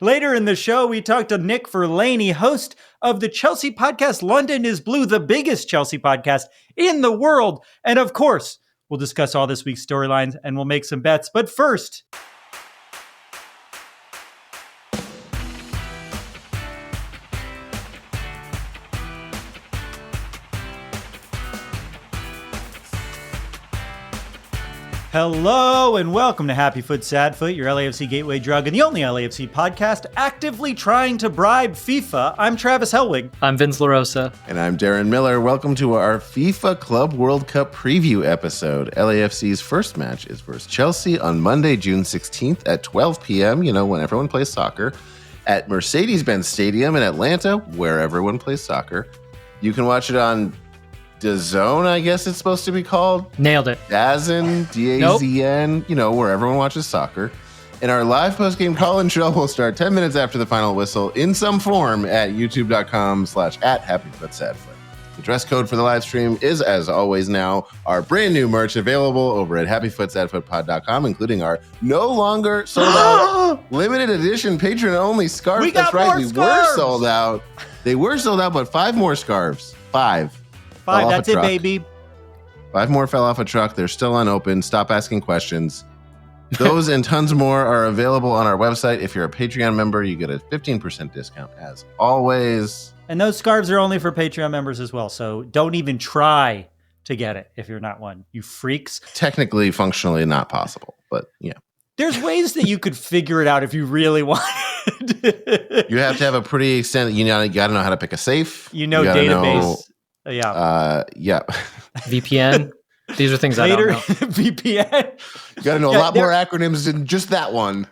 Later in the show, we talk to Nick Verlaney, host of the Chelsea podcast, London is Blue, the biggest Chelsea podcast in the world. And of course, we'll discuss all this week's storylines and we'll make some bets. But first, hello and welcome to Happy Foot, Sad Foot, your LAFC gateway drug and the only LAFC podcast actively trying to bribe FIFA. I'm Travis Helwig. I'm Vince LaRosa. And I'm Darren Miller. Welcome to our FIFA Club World Cup preview episode. LAFC's first match is versus Chelsea on Monday, June 16th at 12 p.m., when everyone plays soccer, at Mercedes-Benz Stadium in Atlanta, where everyone plays soccer. You can watch it on DAZN, I guess it's supposed to be called. Nailed it. DAZN, D-A-Z-N, where everyone watches soccer. And our live post-game call-in show will start 10 minutes after the final whistle in some form at youtube.com/@HappyFootSadFoot. The dress code for the live stream is, as always now, our brand new merch available over at HappyFootSadFootPod.com, including our no longer sold out limited edition patron-only scarf. That's right, we were sold out. They were sold out, but 5 more scarves. 5. That's it, baby. 5 more fell off a truck. They're still unopened. Stop asking questions. Those and tons more are available on our website. If you're a Patreon member, you get a 15% discount as always. And those scarves are only for Patreon members as well. So don't even try to get it if you're not one, you freaks. Technically, functionally not possible, but yeah. There's ways that you could figure it out if you really wanted. You have to have a pretty extended, you got to know how to pick a safe. Database. Yeah. VPN. These are things I don't know. VPN. You got to know a lot more acronyms than just that one.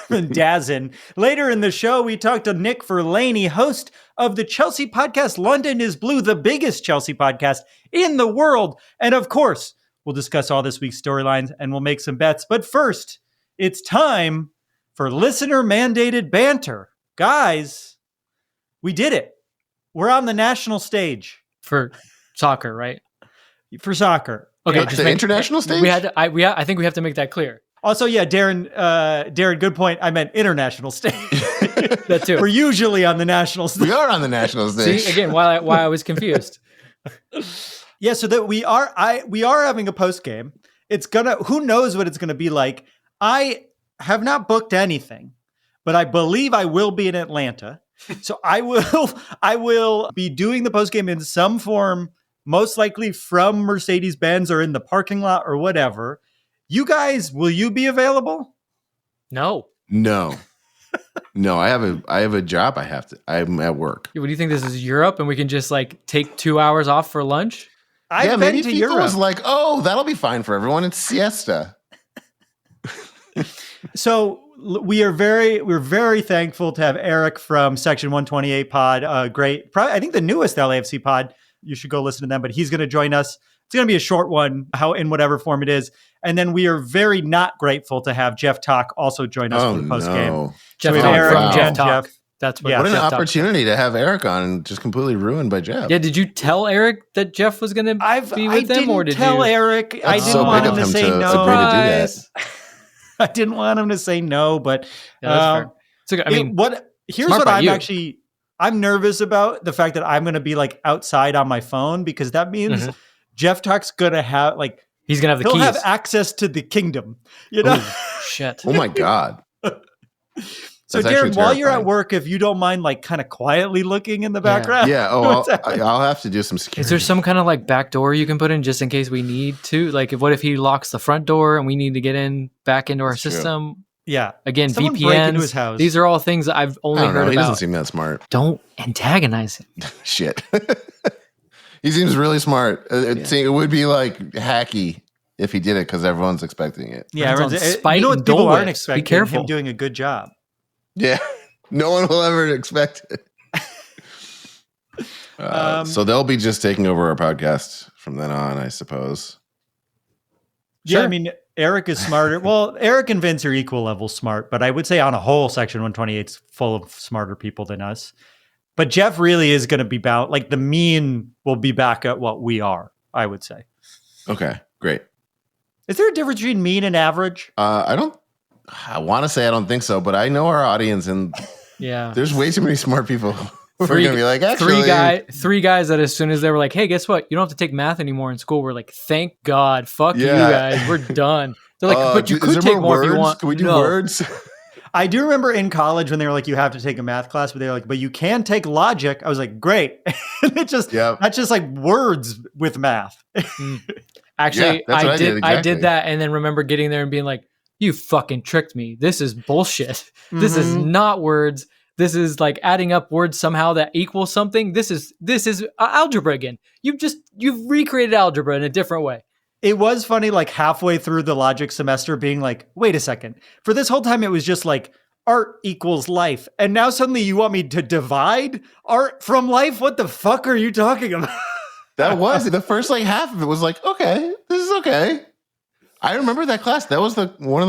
DAZN. Later in the show, we talk to Nick Verlaney, host of the Chelsea podcast, London is Blue, the biggest Chelsea podcast in the world. And of course, we'll discuss all this week's storylines and we'll make some bets. But first, it's time for listener-mandated banter. Guys, we did it. We're on the national stage. For soccer, right? For soccer. Okay, just the international stage? I think we have to make that clear. Also, yeah, Darren, good point. I meant international stage. That too. We're usually on the national stage. We are on the national stage. See, again, why I was confused. Yeah, so that we are having a post game. Who knows what it's gonna be like. I have not booked anything, but I believe I will be in Atlanta. So I will be doing the post game in some form, most likely from Mercedes-Benz or in the parking lot or whatever. You guys, will you be available? No. I have a job. I'm at work. What do you think, this is Europe and we can just take 2 hours off for lunch? I've been to Europe. Was like, oh, that'll be fine for everyone. It's siesta. So we're very thankful to have Eric from Section 128 Pod. Great, probably, I think the newest LAFC pod. You should go listen to them. But he's going to join us. It's going to be a short one, in whatever form it is. And then we are very not grateful to have Jeff Talk also join us for the post game. Jeff so Talk from Jeff Talk. Jeff. That's what an opportunity to have Eric on and just completely ruined by Jeff. Yeah, did you tell Eric that Jeff was going to be with them, or did you? I didn't tell Eric. I didn't want him to say no. Agree to do that. I didn't want him to say no, but that's fair. Here's what I'm nervous about: the fact that I'm going to be outside on my phone, because that means Jeff Talk's going to have he's going to have the keys. He'll have access to the kingdom. Oh, shit. Oh my God. So Darren, while you're at work, if you don't mind, kind of quietly looking in the background. Yeah. Oh, I'll have to do some security. Is there some kind of back door you can put in just in case we need to? What if he locks the front door and we need to get back into our system? True. Yeah. Again, Someone break into his VPNs. house. These are all things that I've only heard about. He doesn't seem that smart. Don't antagonize him. Shit. He seems really smart. It would be hacky if he did it because everyone's expecting it. Yeah, spite what and people Dole aren't Whips. expecting? Be careful. Him doing a good job. Yeah, no one will ever expect it. So they'll be just taking over our podcast from then on, I suppose. Yeah, sure. Eric is smarter. Well, Eric and Vince are equal level smart, but I would say on a whole, Section 128 is full of smarter people than us. But Jeff really is going to be the mean will be back at what we are, I would say. Okay, great. Is there a difference between mean and average? I I want to say I don't think so, but I know our audience, and there's way too many smart people. We're gonna be like, actually, three guys that as soon as they were like, hey, guess what? You don't have to take math anymore in school. We're like, thank God, fuck you guys, we're done. They're like, but you could take more if you want. Can we do words? I do remember in college when they were like, you have to take a math class, but they were like, but you can take logic. I was like, great. That's just like words with math. Actually, I did that and then remember getting there and being like, you fucking tricked me. This is bullshit. This is not words. This is like adding up words somehow that equal something. This is algebra again. You've recreated algebra in a different way. It was funny, like halfway through the logic semester being like, wait a second. For this whole time, it was just like art equals life. And now suddenly you want me to divide art from life? What the fuck are you talking about? That was the first like half of it was like, okay, this is okay. I remember that class. That was one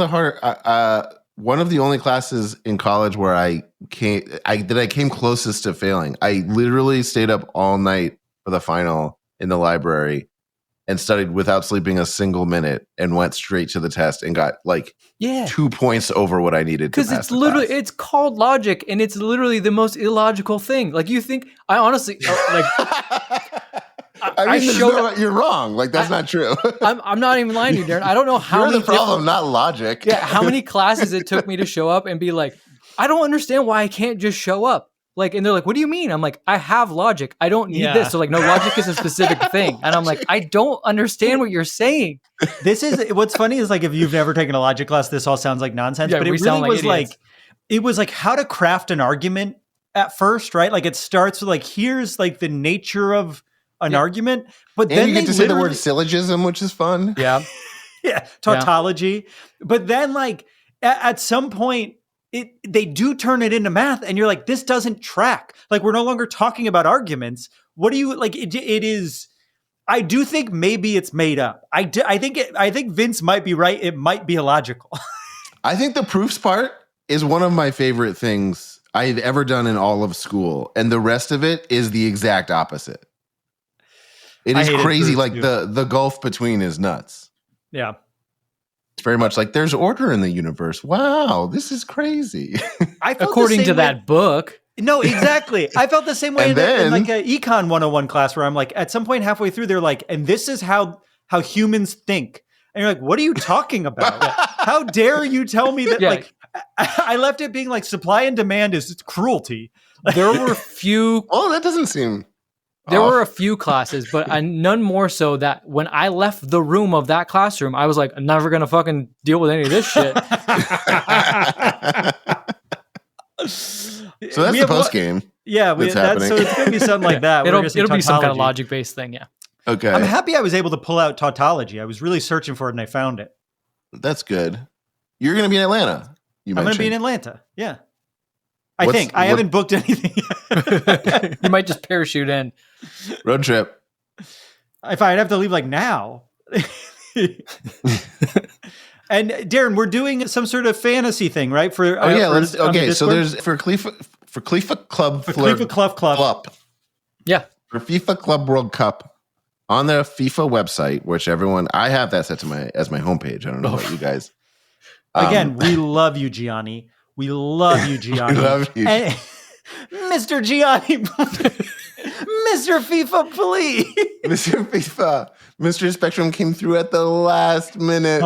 of the only classes in college where I came closest to failing. I literally stayed up all night for the final in the library and studied without sleeping a single minute and went straight to the test and got like 2 points over what I needed to pass. Because it's called logic and it's literally the most illogical thing. Like you think, I honestly like. You're wrong. Like that's not true. I'm not even lying to you, Darren. I don't know how You're the problem, not logic. Yeah, how many classes it took me to show up and be like, I don't understand why I can't just show up. Like, and they're like, what do you mean? I'm like, I have logic. I don't need this. So like, no, logic is a specific thing. And I'm like, I don't understand what you're saying. This is what's funny is like, if you've never taken a logic class, this all sounds like nonsense. But it really was like how to craft an argument at first, right? Like it starts with like, here's like the nature of an argument, but then you get to say the word syllogism, which is fun. Yeah. Yeah. Tautology. But then like at some point, they do turn it into math and you're like, this doesn't track. Like we're no longer talking about arguments. What do you like? It is, I do think maybe it's made up. I think Vince might be right. It might be illogical. I think the proofs part is one of my favorite things I've ever done in all of school. And the rest of it is the exact opposite. It is crazy. Like the gulf between is nuts. Yeah. It's very much like there's order in the universe. Wow, this is crazy. According to that book. No, exactly. I felt the same way in like an Econ 101 class where I'm like, at some point halfway through, they're like, and this is how humans think. And you're like, what are you talking about? How dare you tell me that? Like, I left it being like supply and demand is cruelty. There were few. Oh, that doesn't seem. There were a few classes, but none more so that when I left the room of that classroom, I was like, I'm never going to fucking deal with any of this shit. So that's the post game. Yeah, so it's going to be something like that. It'll be some kind of logic based thing. Yeah. Okay. I'm happy I was able to pull out tautology. I was really searching for it and I found it. That's good. You're going to be in Atlanta. I'm going to be in Atlanta. Yeah. I think. I haven't booked anything yet. You might just parachute in. Road trip. If I'd have to leave like now. And Darren, we're doing some sort of fantasy thing, right? So there's for FIFA Club. Yeah. For FIFA Club World Cup on the FIFA website, which I have that set to as my homepage. I don't know about you guys. Again, we love you, Gianni. We love you, Gianni. We love you. And, Mr. Gianni. Mr. FIFA, please. Mr. FIFA. Mr. Spectrum came through at the last minute.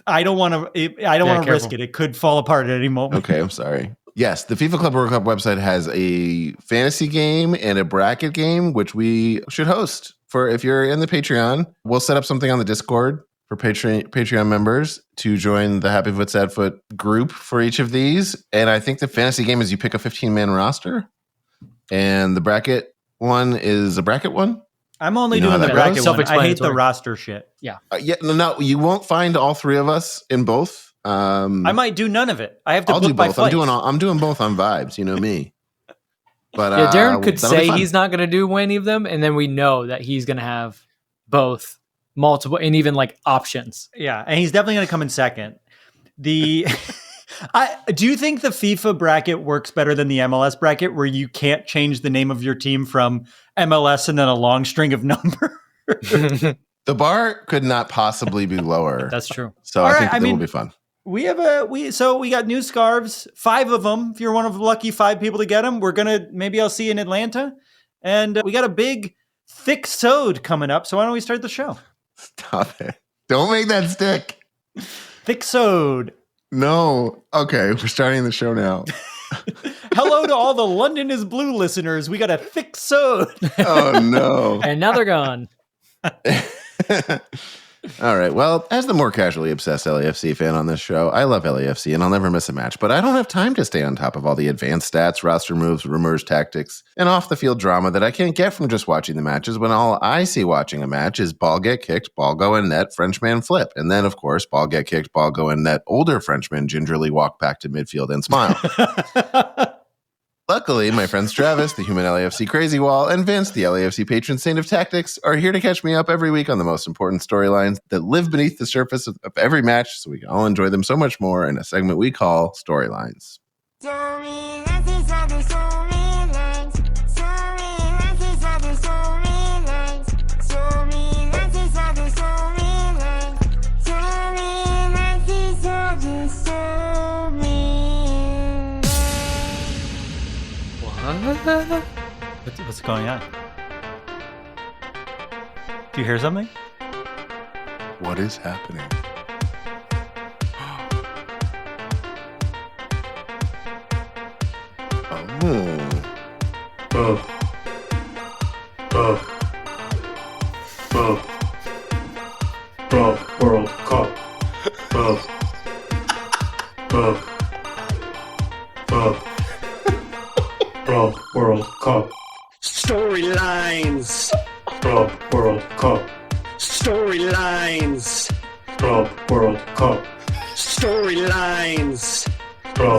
I don't want to risk it. It could fall apart at any moment. Okay, I'm sorry. Yes, the FIFA Club World Cup website has a fantasy game and a bracket game, which we should host for if you're in the Patreon. We'll set up something on the Discord for Patreon members to join the Happy Foot Sad Foot group for each of these. And I think the fantasy game is you pick a 15-man roster. And the bracket one is a bracket one. I'm only doing the bracket one. I hate the roster shit. Yeah. No, you won't find all three of us in both. I might do none of it. I have to book my flights. I'm doing both on vibes. You know me. But Darren could say he's not going to do any of them, and then we know that he's going to have both. Multiple and even like options. Yeah, and he's definitely going to come in second. Do you think the FIFA bracket works better than the MLS bracket, where you can't change the name of your team from MLS and then a long string of number? The bar could not possibly be lower. That's true. So I think that will be fun. We got new scarves, 5 of them. If you're one of the lucky 5 people to get them, maybe I'll see you in Atlanta. And we got a big, thick sewed coming up. So why don't we start the show? Stop it. Don't make that stick. Thick sewed. No. Okay, we're starting the show now. Hello to all the London is Blue listeners. We got a thick sewed. Oh, no. And now they're gone. All right. Well, as the more casually obsessed LAFC fan on this show, I love LAFC and I'll never miss a match, but I don't have time to stay on top of all the advanced stats, roster moves, rumors, tactics, and off-the-field drama that I can't get from just watching the matches when all I see watching a match is ball get kicked, ball go in net, Frenchman flip. And then, of course, ball get kicked, ball go in net, older Frenchman gingerly walk back to midfield and smile. Luckily, my friends Travis, the human LAFC crazy wall, and Vince, the LAFC patron saint of tactics, are here to catch me up every week on the most important storylines that live beneath the surface of every match so we can all enjoy them so much more in a segment we call Storylines. What's going on? Do you hear something? What is happening? World Cup. World Cup. Storylines. World Cup. Storylines. World Cup. Storylines.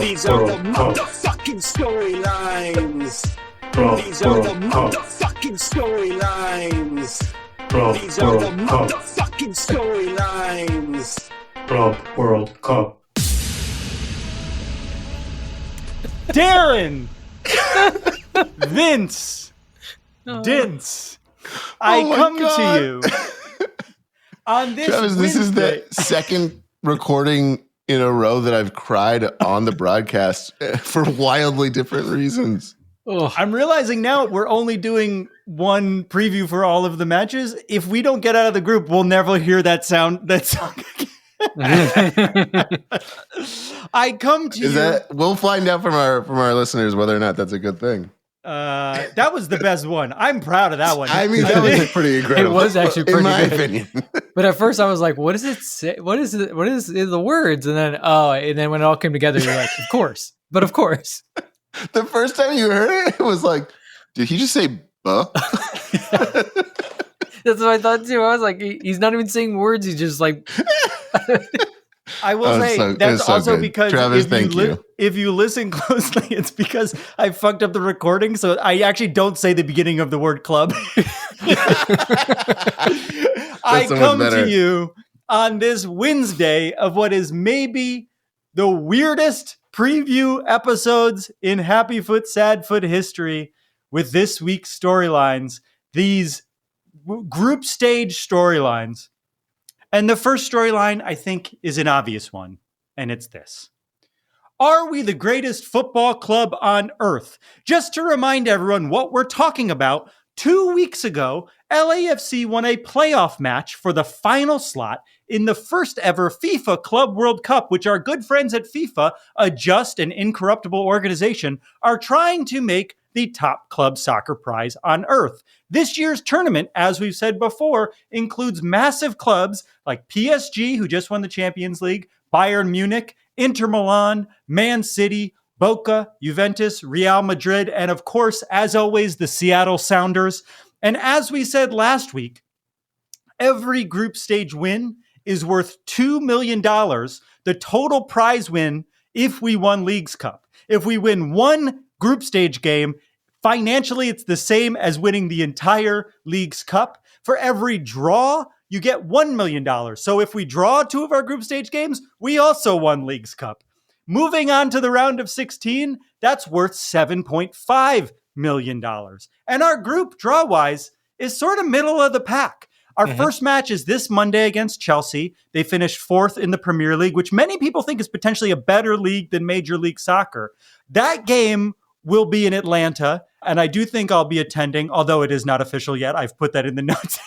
These are the motherfucking storylines. These are the motherfucking storylines. These are the motherfucking storylines. World Cup. Darren! Vince! Dince! I come to you on this Travis, Wednesday. This is the second recording in a row that I've cried on the broadcast for wildly different reasons. Oh, I'm realizing now we're only doing one preview for all of the matches. If we don't get out of the group, we'll never hear that sound again. I come to you. We'll find out from our listeners whether or not that's a good thing. That was the best one. I'm proud of that one. I mean, that was pretty incredible. It was actually pretty in my good. opinion. But at first I was like, what does it say? What is it? What is the words? And then when it all came together, you're like, of course. But of course. The first time you heard it was like, did he just say buh? That's what I thought too. I was like, he's not even saying words. He's just like. I will say that's also because Travis, if you listen closely, it's because I fucked up the recording. So I actually don't say the beginning of the word club. I come to you on this Wednesday of what is maybe the weirdest preview episodes in Happy Foot, Sad Foot history with this week's storylines, these group stage storylines. And the first storyline, I think, is an obvious one, and it's this. Are we the greatest football club on earth? Just to remind everyone what we're talking about, 2 weeks ago, LAFC won a playoff match for the final slot in the first ever FIFA Club World Cup, which our good friends at FIFA, a just and incorruptible organization, are trying to make the top club soccer prize on earth. This year's tournament, as we've said before, includes massive clubs like PSG, who just won the Champions League, Bayern Munich, Inter Milan, Man City, Boca, Juventus, Real Madrid, and of course, as always, the Seattle Sounders. And as we said last week, every group stage win is worth $2 million, the total prize win if we won Leagues Cup. If we win one group stage game, financially, it's the same as winning the entire Leagues Cup. For every draw, you get $1 million. So if we draw 2 of our group stage games, we also won Leagues Cup. Moving on to the round of 16, that's worth $7.5 million. And our group, draw-wise, is sort of middle of the pack. Our first match is this Monday against Chelsea. They finished 4th in the Premier League, which many people think is potentially a better league than Major League Soccer. That game will be in Atlanta, and I do think I'll be attending, although it is not official yet. I've put that in the notes.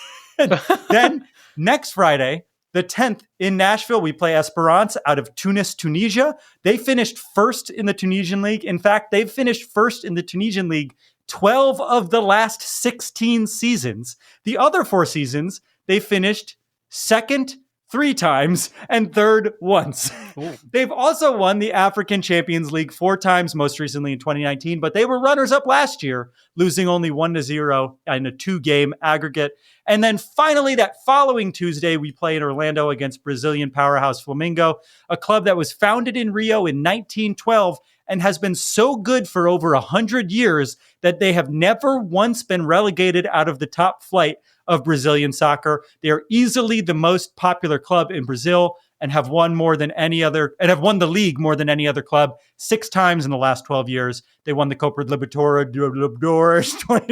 Then next Friday, the 10th, in Nashville, we play Esperance out of Tunis, Tunisia. They finished 1st in the Tunisian league. In fact, they've finished 1st in the Tunisian league 12 of the last 16 seasons. The other 4 seasons, they finished 2nd 3 times and 3rd once. Ooh. They've also won the African Champions League 4 times, most recently in 2019, but they were runners-up last year, losing only 1-0 in a 2-game aggregate. And then finally, that following Tuesday, we play in Orlando against Brazilian powerhouse Flamengo, a club that was founded in Rio in 1912 and has been so good for over 100 years that they have never once been relegated out of the top flight of Brazilian soccer. They are easily the most popular club in Brazil and have won more than any other, and have won the league more than any other club 6 times in the last 12 years. They won the Copa Libertadores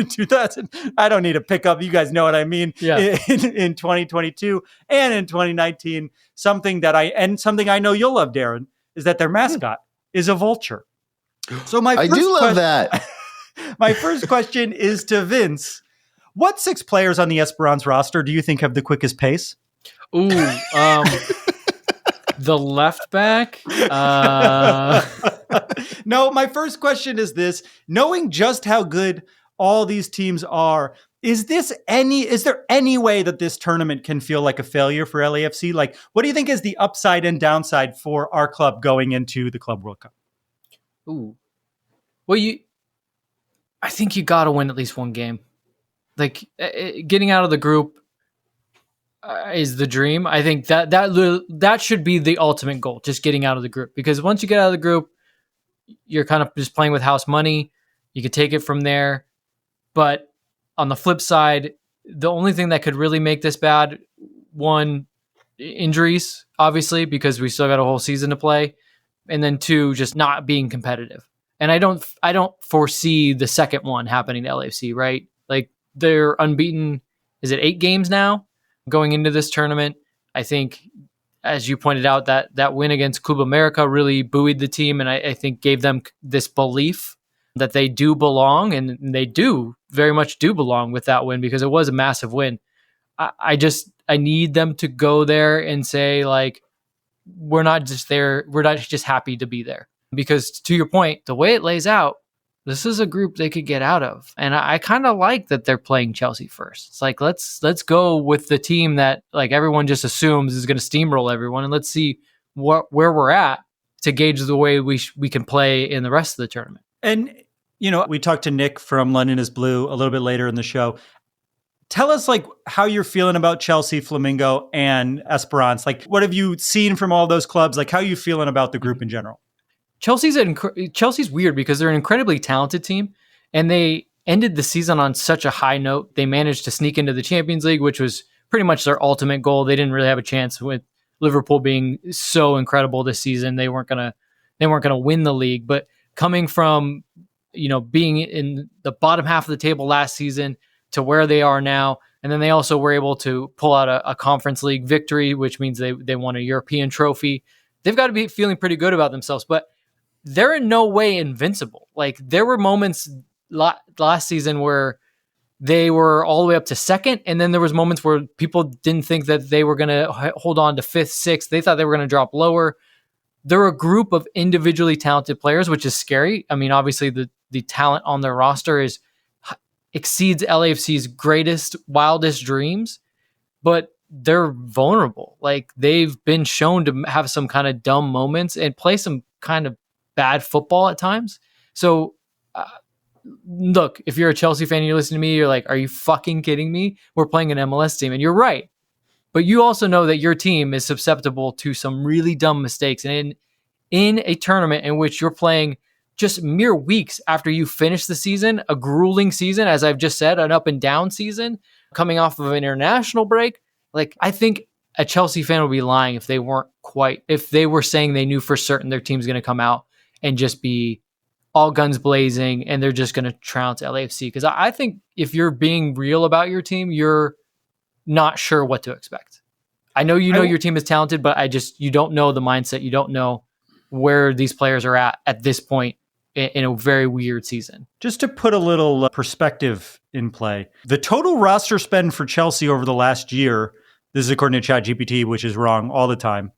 2000. I don't need to pick up. You guys know what I mean. Yeah. In 2022 and in 2019. Something I know you'll love, Darren, is that their mascot is a vulture. So I do love that. My first question is to Vince. What 6 players on the Esperance roster do you think have the quickest pace? Ooh, the left back? No, my first question is this. Knowing just how good all these teams are, is there any way that this tournament can feel like a failure for LAFC? Like, what do you think is the upside and downside for our club going into the Club World Cup? Ooh. Well, I think you got to win at least one game. Like, getting out of the group is the dream. I think that should be the ultimate goal, just getting out of the group. Because once you get out of the group, you're kind of just playing with house money. You can take it from there. But on the flip side, the only thing that could really make this bad, 1, injuries, obviously, because we still got a whole season to play. And then 2, just not being competitive. And I don't foresee the second one happening to LAFC, right? Like, they're unbeaten. Is it 8 games now going into this tournament? I think, as you pointed out, that win against Club America really buoyed the team, and I think gave them this belief that they do belong, and they do very much do belong with that win, because it was a massive win. I need them to go there and say, like, we're not just there. We're not just happy to be there, because to your point, the way it lays out, this is a group they could get out of. And I kind of like that they're playing Chelsea first. It's like, let's go with the team that, like, everyone just assumes is going to steamroll everyone. And let's see where we're at to gauge the way we can play in the rest of the tournament. And, we talked to Nick from London is Blue a little bit later in the show. Tell us, like, how you're feeling about Chelsea, Flamengo, and Esperance. Like, what have you seen from all those clubs? Like, how are you feeling about the group in general? Chelsea's weird because they're an incredibly talented team, and they ended the season on such a high note. They managed to sneak into the Champions League, which was pretty much their ultimate goal. They didn't really have a chance with Liverpool being so incredible this season. They weren't gonna win the league. But coming from being in the bottom half of the table last season to where they are now, and then they also were able to pull out a Conference League victory, which means they won a European trophy. They've got to be feeling pretty good about themselves, but they're in no way invincible. Like, there were moments last season where they were all the way up to 2nd, and then there was moments where people didn't think that they were going to hold on to 5th, 6th. They thought they were going to drop lower. They're a group of individually talented players, which is scary. I mean, obviously the talent on their roster exceeds LAFC's greatest, wildest dreams, but they're vulnerable. Like, they've been shown to have some kind of dumb moments and play some kind of bad football at times. So look, if you're a Chelsea fan and you're listening to me, you're like, are you fucking kidding me? We're playing an MLS team. And you're right. But you also know that your team is susceptible to some really dumb mistakes. And in a tournament in which you're playing just mere weeks after you finish the season, a grueling season, as I've just said, an up and down season, coming off of an international break, like, I think a Chelsea fan would be lying if they were saying they knew for certain their team's going to come out and just be all guns blazing and they're just going to trounce LAFC. Because I think if you're being real about your team, you're not sure what to expect. I know your team is talented, but you don't know the mindset. You don't know where these players are at this point in a very weird season. Just to put a little perspective in play, the total roster spend for Chelsea over the last year, this is according to ChatGPT, which is wrong all the time,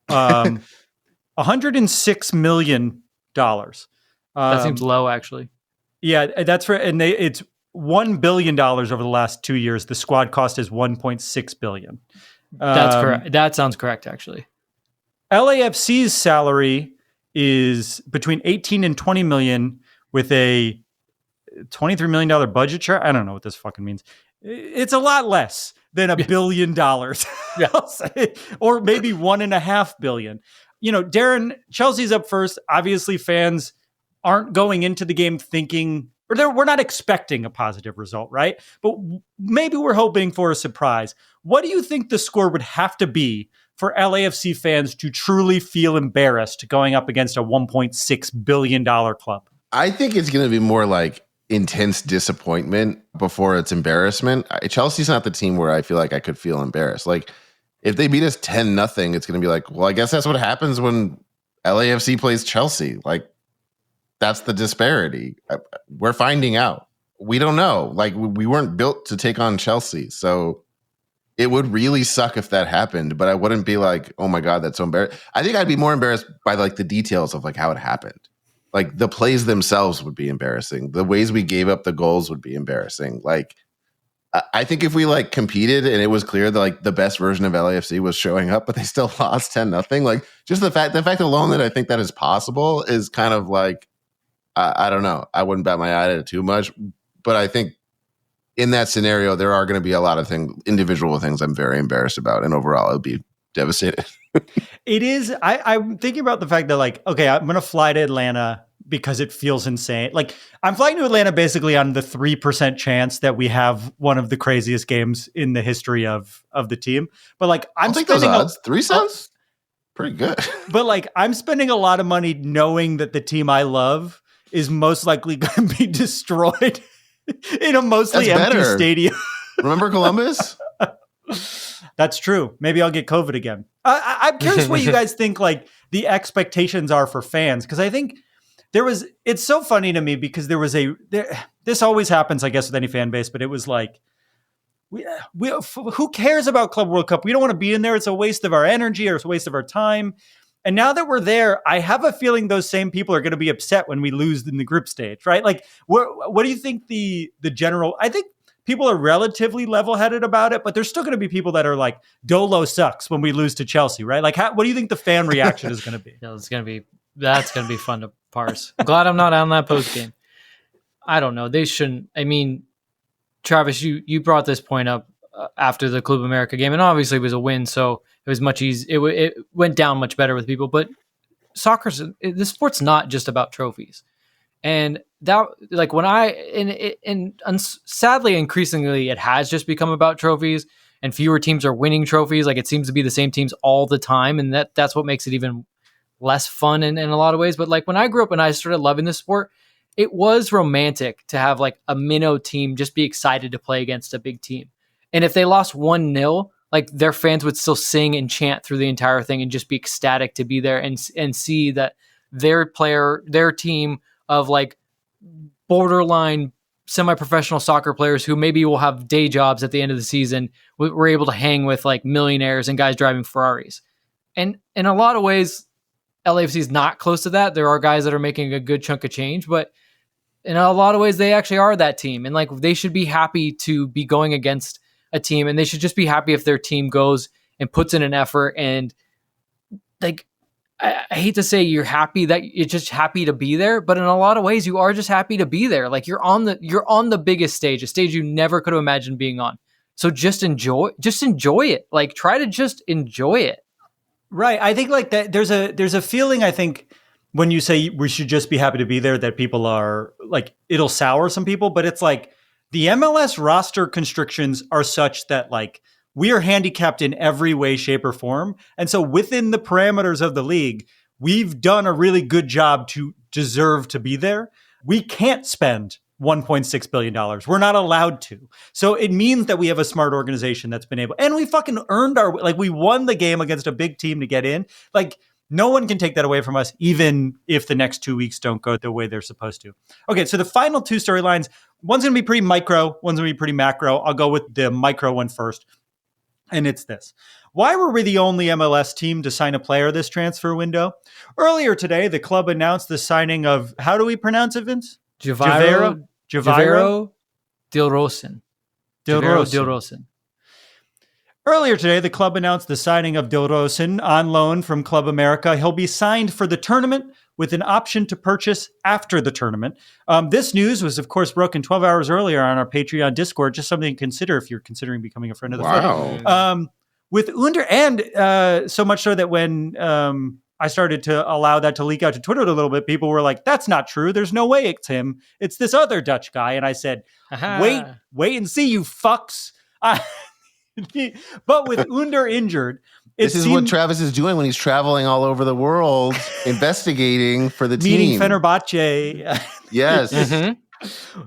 $106 million. That seems low, actually. Yeah, that's right. And it's $1 billion over the last 2 years. The squad cost is $1.6 billion. That's correct. That sounds correct, actually. LAFC's salary is between 18 and 20 million with a $23 million budget share. I don't know what this fucking means. It's a lot less than $1 billion. Yeah. Or maybe $1.5 billion. Darren, Chelsea's up first. Obviously, fans aren't going into the game thinking, we're not expecting a positive result, right? But maybe we're hoping for a surprise. What do you think the score would have to be for LAFC fans to truly feel embarrassed going up against a $1.6 billion club? I think it's going to be more like intense disappointment before it's embarrassment. Chelsea's not the team where I feel like I could feel embarrassed. Like, if they beat us 10-0, it's going to be like, well, I guess that's what happens when LAFC plays Chelsea. Like, that's the disparity. We're finding out. We don't know. Like, we weren't built to take on Chelsea. So it would really suck if that happened, but I wouldn't be like, oh my God, that's so embarrassing. I think I'd be more embarrassed by like the details of like how it happened. Like the plays themselves would be embarrassing. The ways we gave up the goals would be embarrassing. Like, I think if we like competed and it was clear that like the best version of LAFC was showing up, but they still lost 10-0. Like, just the fact alone that I think that is possible is kind of like, I don't know. I wouldn't bat my eye at it too much, but I think in that scenario, there are going to be a lot of individual things I'm very embarrassed about. And overall, it would be devastating. It is. I'm thinking about the fact that like, okay, I'm going to fly to Atlanta because it feels insane. Like, I'm flying to Atlanta basically on the 3% chance that we have one of the craziest games in the history of the team. But like, I'm spending those odds. 3 cents? Pretty good. But like, I'm spending a lot of money knowing that the team I love is most likely going to be destroyed in a mostly empty stadium. Remember Columbus? That's true. Maybe I'll get COVID again. I'm curious what you guys think like the expectations are for fans. Because I think it's so funny to me because this always happens, I guess, with any fan base, but it was like, who cares about Club World Cup? We don't want to be in there. It's a waste of our energy or it's a waste of our time. And now that we're there, I have a feeling those same people are going to be upset when we lose in the group stage, right? Like, what do you think the general? I think people are relatively level-headed about it, but there's still going to be people that are like, Dolo sucks when we lose to Chelsea, right? Like, what do you think the fan reaction is going to be? That's going to be fun to parse. I'm glad I'm not on that post game. I don't know. They shouldn't. I mean, Travis, you brought this point up after the Club America game, and obviously it was a win, so it was much easier. It went down much better with people. But the sport's not just about trophies, and that like when sadly, increasingly, it has just become about trophies, and fewer teams are winning trophies. Like, it seems to be the same teams all the time, and that's what makes it even less fun in a lot of ways. But like when I grew up and I started loving this sport, it was romantic to have like a minnow team just be excited to play against a big team. And if they lost 1-0, like their fans would still sing and chant through the entire thing and just be ecstatic to be there and see that their team of like borderline semi-professional soccer players who maybe will have day jobs at the end of the season were able to hang with like millionaires and guys driving Ferraris. And in a lot of ways, LAFC is not close to that. There are guys that are making a good chunk of change, but in a lot of ways, they actually are that team. And like, they should be happy to be going against a team, and they should just be happy if their team goes and puts in an effort. And like, I hate to say you're happy that you're just happy to be there, but in a lot of ways you are just happy to be there. Like, you're on the biggest stage, a stage you never could have imagined being on. So just enjoy it. Like, try to just enjoy it. Right. I think like that there's a feeling, I think, when you say we should just be happy to be there, that people are like, it'll sour some people, but it's like, the MLS roster constrictions are such that like we are handicapped in every way, shape, or form. And so within the parameters of the league, we've done a really good job to deserve to be there. We can't spend $1.6 billion. We're not allowed to. So it means that we have a smart organization that's been able, and we fucking earned we won the game against a big team to get in. Like, no one can take that away from us, even if the next 2 weeks don't go the way they're supposed to. Okay, so the final two storylines, one's going to be pretty micro, one's going to be pretty macro. I'll go with the micro one first. And it's this. Why were we the only MLS team to sign a player this transfer window? Earlier today, the club announced the signing of, how do we pronounce it, Vince? Javier Dilrosun. Earlier today, the club announced the signing of Dilrosun on loan from Club America. He'll be signed for the tournament with an option to purchase after the tournament. This news was, of course, broken 12 hours earlier on our Patreon Discord. Just something to consider if you're considering becoming a friend of the club. With Under, and so much so that when I started to allow that to leak out to Twitter a little bit, people were like, that's not true. There's no way it's him. It's this other Dutch guy. And I said, wait and see, you fucks. But with Under injured, this is what Travis is doing when he's traveling all over the world, investigating for the team. Meeting Fenerbahce. Yes. Mm-hmm.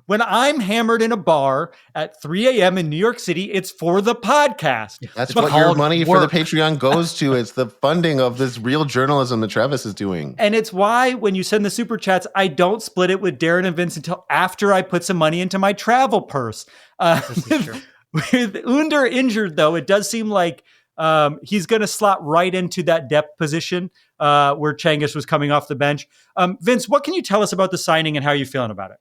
When I'm hammered in a bar at 3 a.m. in New York City, it's for the podcast. That's what your money for the Patreon goes to. It's the funding of this real journalism that Travis is doing. And it's why when you send the super chats, I don't split it with Darren and Vince until after I put some money into my travel purse. With Under injured, though, it does seem like he's going to slot right into that depth position where Cengiz was coming off the bench. Vince, what can you tell us about the signing and how are you feeling about it?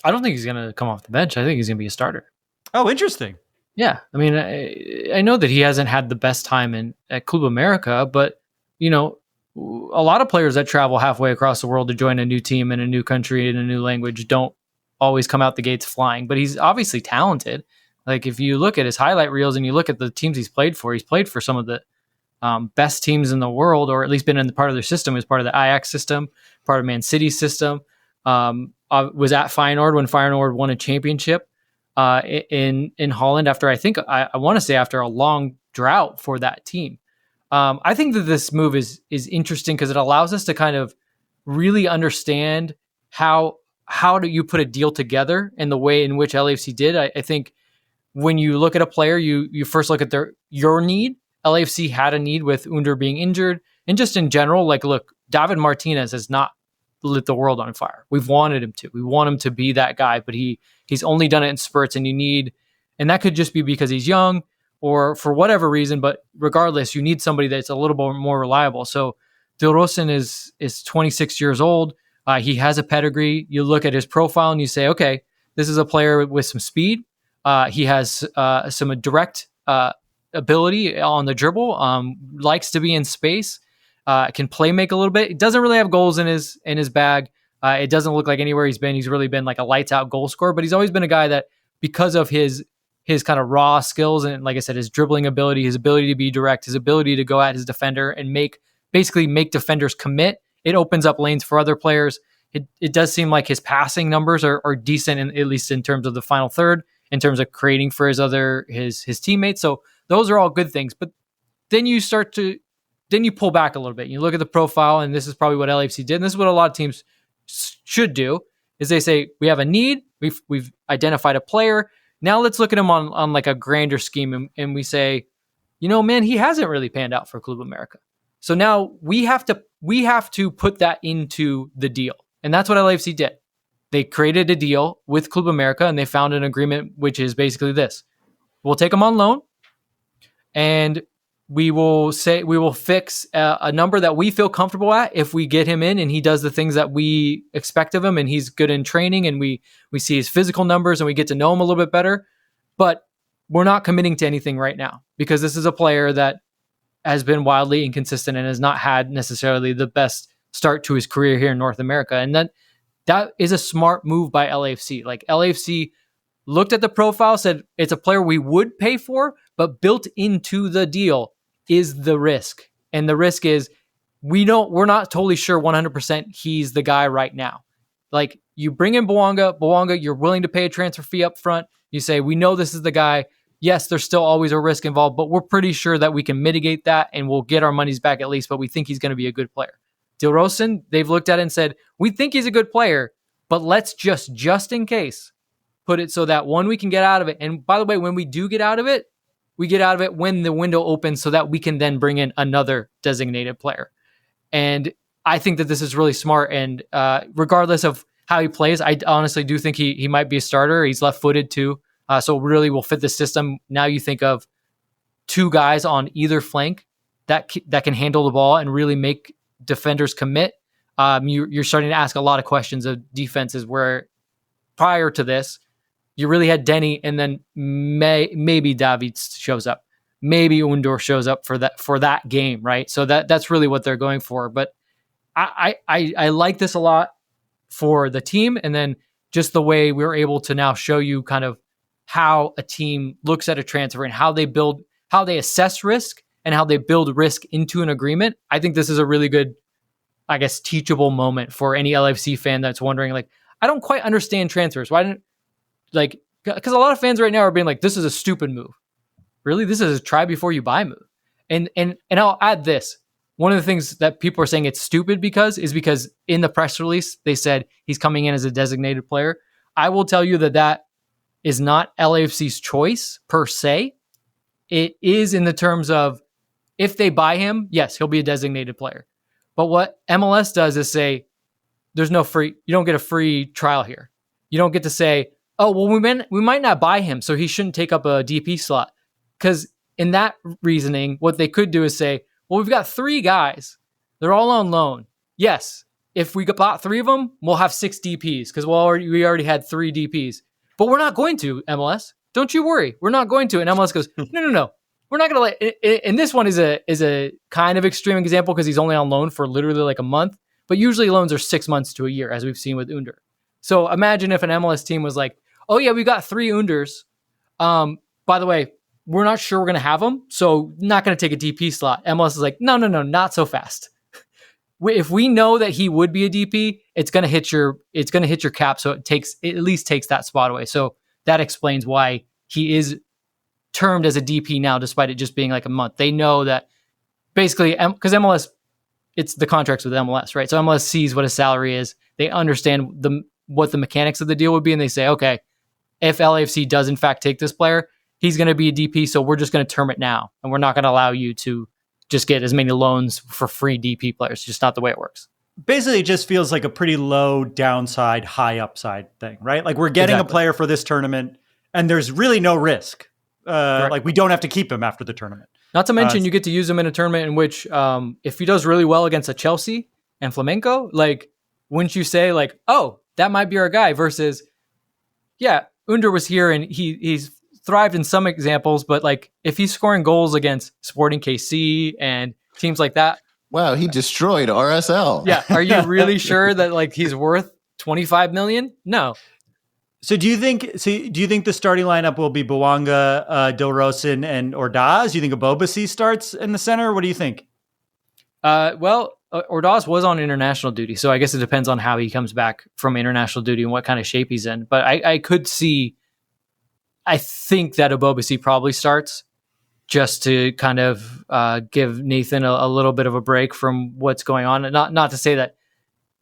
I don't think he's going to come off the bench. I think he's going to be a starter. Oh, interesting. Yeah. I mean, I know that he hasn't had the best time at Club America, but, you know, a lot of players that travel halfway across the world to join a new team in a new country in a new language don't always come out the gates flying, but he's obviously talented. Like, if you look at his highlight reels and you look at the teams he's played for some of the best teams in the world, or at least been in the part of their system, as part of the Ajax system, part of Man City's system. Was at Feyenoord when Feyenoord won a championship in Holland after, I want to say after a long drought for that team. I think that this move is interesting because it allows us to kind of really understand how do you put a deal together and the way in which LAFC did. I think when you look at a player, you first look at your need. LAFC had a need with Under being injured, and just in general, like, look, David Martinez has not lit the world on fire. We've wanted him to. We want him to be that guy, but he's only done it in spurts, and that could just be because he's young or for whatever reason, but regardless, you need somebody that's a little bit more reliable. So Dilrosun is 26 years old. He has a pedigree. You look at his profile and you say, okay, this is a player with some speed. He has some direct ability on the dribble, likes to be in space. Can play make a little bit. He doesn't really have goals in his bag. It doesn't look like anywhere he's really been like a lights out goal scorer, but he's always been a guy that, because of his kind of raw skills and, like I said, his dribbling ability, his ability to be direct, his ability to go at his defender and make defenders commit, it opens up lanes for other players. It does seem like his passing numbers are decent, at least in terms of the final third, in terms of creating for his teammates. So those are all good things. But then you pull back a little bit. You look at the profile, and this is probably what LAFC did, and this is what a lot of teams should do, is they say, we have a need, we've identified a player, now let's look at him on like a grander scheme, and we say, you know, man, he hasn't really panned out for Club America. So now we have to put that into the deal. And that's what LAFC did. They created a deal with Club America, and they found an agreement, which is basically this. We'll take him on loan, and we will fix a number that we feel comfortable at if we get him in and he does the things that we expect of him, and he's good in training, and we see his physical numbers and we get to know him a little bit better. But we're not committing to anything right now because this is a player that has been wildly inconsistent and has not had necessarily the best start to his career here in North America. And that is a smart move by LAFC. Like, LAFC looked at the profile, said it's a player we would pay for, but built into the deal is the risk. And the risk is we're not totally sure 100% he's the guy right now. Like, you bring in Bouanga, you're willing to pay a transfer fee up front. You say, we know this is the guy. Yes, there's still always a risk involved, but we're pretty sure that we can mitigate that and we'll get our monies back at least, but we think he's going to be a good player. Dilrosun, they've looked at it and said, we think he's a good player, But let's just in case, put it so that one, we can get out of it. And by the way, when we do get out of it, we get out of it when the window opens so that we can then bring in another designated player. And I think that this is really smart. And regardless of how he plays, I honestly do think he might be a starter. He's left-footed too. So really will fit the system. Now you think of two guys on either flank that can handle the ball and really make defenders commit. You're starting to ask a lot of questions of defenses where prior to this, you really had Denny, and then maybe David shows up, maybe Undur shows up for that game, right? So that's really what they're going for. But I like this a lot for the team, and then just the way we're able to now show you kind of how a team looks at a transfer and how they assess risk and how they build risk into an agreement. I think this is a really good, I guess, teachable moment for any LAFC fan that's wondering, like, I don't quite understand transfers. Why didn't, like, because a lot of fans right now are being like, this is a stupid move. Really? This is a try before you buy move. And I'll add this. One of the things that people are saying it's stupid because in the press release, they said he's coming in as a designated player. I will tell you that is not LAFC's choice per se. It is in the terms of if they buy him, yes, he'll be a designated player. But what MLS does is say, you don't get a free trial here. You don't get to say, oh, well, we might not buy him, so he shouldn't take up a DP slot. Because in that reasoning, what they could do is say, well, we've got 3 guys. They're all on loan. Yes, if we bought 3 of them, we'll have 6 DPs because we already had 3 DPs. But we're not going to, MLS. Don't you worry. We're not going to. And MLS goes, no. We're not going to let. And this one is a kind of extreme example because he's only on loan for literally like a month. But usually loans are 6 months to a year, as we've seen with Undur. So imagine if an MLS team was like, oh yeah, we got 3 Unders. By the way, we're not sure we're going to have them, so not going to take a DP slot. MLS is like, no, not so fast. If we know that he would be a DP, it's going to hit your cap, so it at least takes that spot away. So that explains why he is termed as a DP now, despite it just being like a month. They know that basically, because MLS, it's the contracts with MLS, right? So MLS sees what his salary is. They understand what the mechanics of the deal would be, and they say, okay, if LAFC does in fact take this player, he's going to be a DP, so we're just going to term it now, and we're not going to allow you to just get as many loans for free DP players. It's just not the way it works. Basically, it just feels like a pretty low downside, high upside thing, right? Like we're getting a player for this tournament, and there's really no risk. Like we don't have to keep him after the tournament. Not to mention, you get to use him in a tournament in which, if he does really well against a Chelsea and Flamenco, like, wouldn't you say, like, oh, that might be our guy? Versus, yeah, Undur was here and he's thrived in some examples, but like if he's scoring goals against Sporting KC and teams like that, wow, he destroyed RSL. Yeah, are you really sure that like he's worth 25 million? No. So do you think the starting lineup will be Bouanga, Dilrosun, and Ordaz? Do you think Abobasi starts in the center? What do you think? Well, Ordaz was on international duty, so I guess it depends on how he comes back from international duty and what kind of shape he's in. But I think that Abobasi probably starts just to kind of give Nathan a little bit of a break from what's going on. And not to say that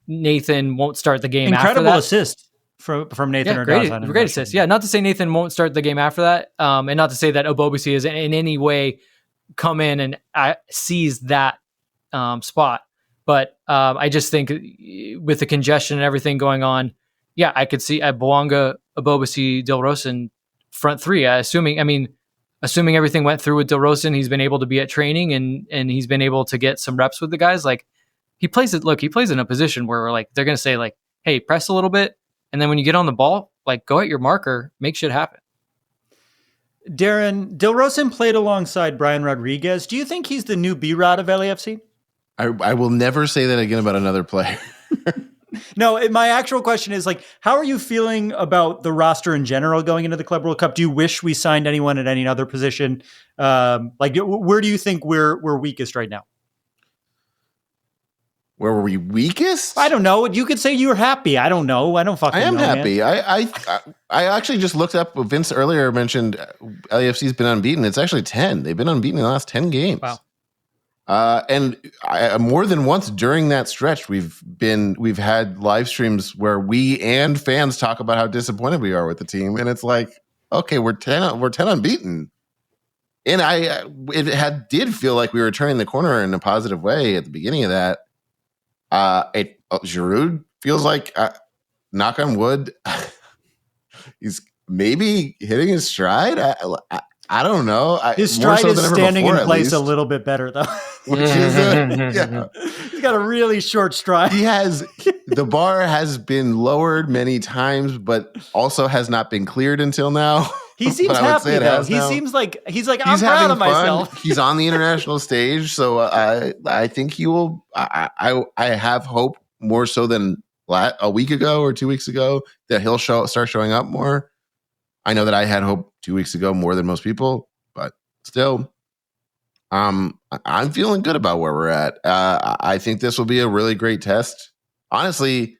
Nathan won't start the game after that. Incredible assist from Nathan Ordaz. Great assist. Yeah, not to say Nathan won't start the game after that, and not to say that Abobasi is in any way come in and seize that spot. But I just think with the congestion and everything going on, yeah, I could see Bouanga, Abobasi, Dilrosun front 3. Assuming everything went through with Dilrosun, he's been able to be at training and he's been able to get some reps with the guys. Like he plays in a position where we're like, they're going to say like, hey, press a little bit. And then when you get on the ball, like go at your marker, make shit happen. Darren, Dilrosun played alongside Brian Rodriguez. Do you think he's the new B-Rod of LAFC? I will never say that again about another player. No, my actual question is like, how are you feeling about the roster in general going into the Club World Cup? Do you wish we signed anyone at any other position? Like, where do you think we're weakest right now? Where were we weakest? I don't know. You could say you were happy. I don't know. I don't fucking know. I am happy. Man. I actually just looked up. Vince earlier mentioned LAFC's been unbeaten. It's actually 10. They've been unbeaten in the last 10 games. Wow. And more than once during that stretch, we've had live streams where we and fans talk about how disappointed we are with the team, and it's like, okay, we're 10 unbeaten, and it did feel like we were turning the corner in a positive way at the beginning of that. Giroud feels like, knock on wood, he's maybe hitting his stride. I don't know. His stride is standing in place a little bit better, though. Which is He's got a really short stride. The bar has been lowered many times, but also has not been cleared until now. He seems happy, though. He seems like he's I'm proud of myself. He's on the international stage, so I think he will. I have hope more so than a week ago or 2 weeks ago that he'll start showing up more. I know that I had hope 2 weeks ago more than most people, but still, I'm feeling good about where we're at. I think this will be a really great test. Honestly,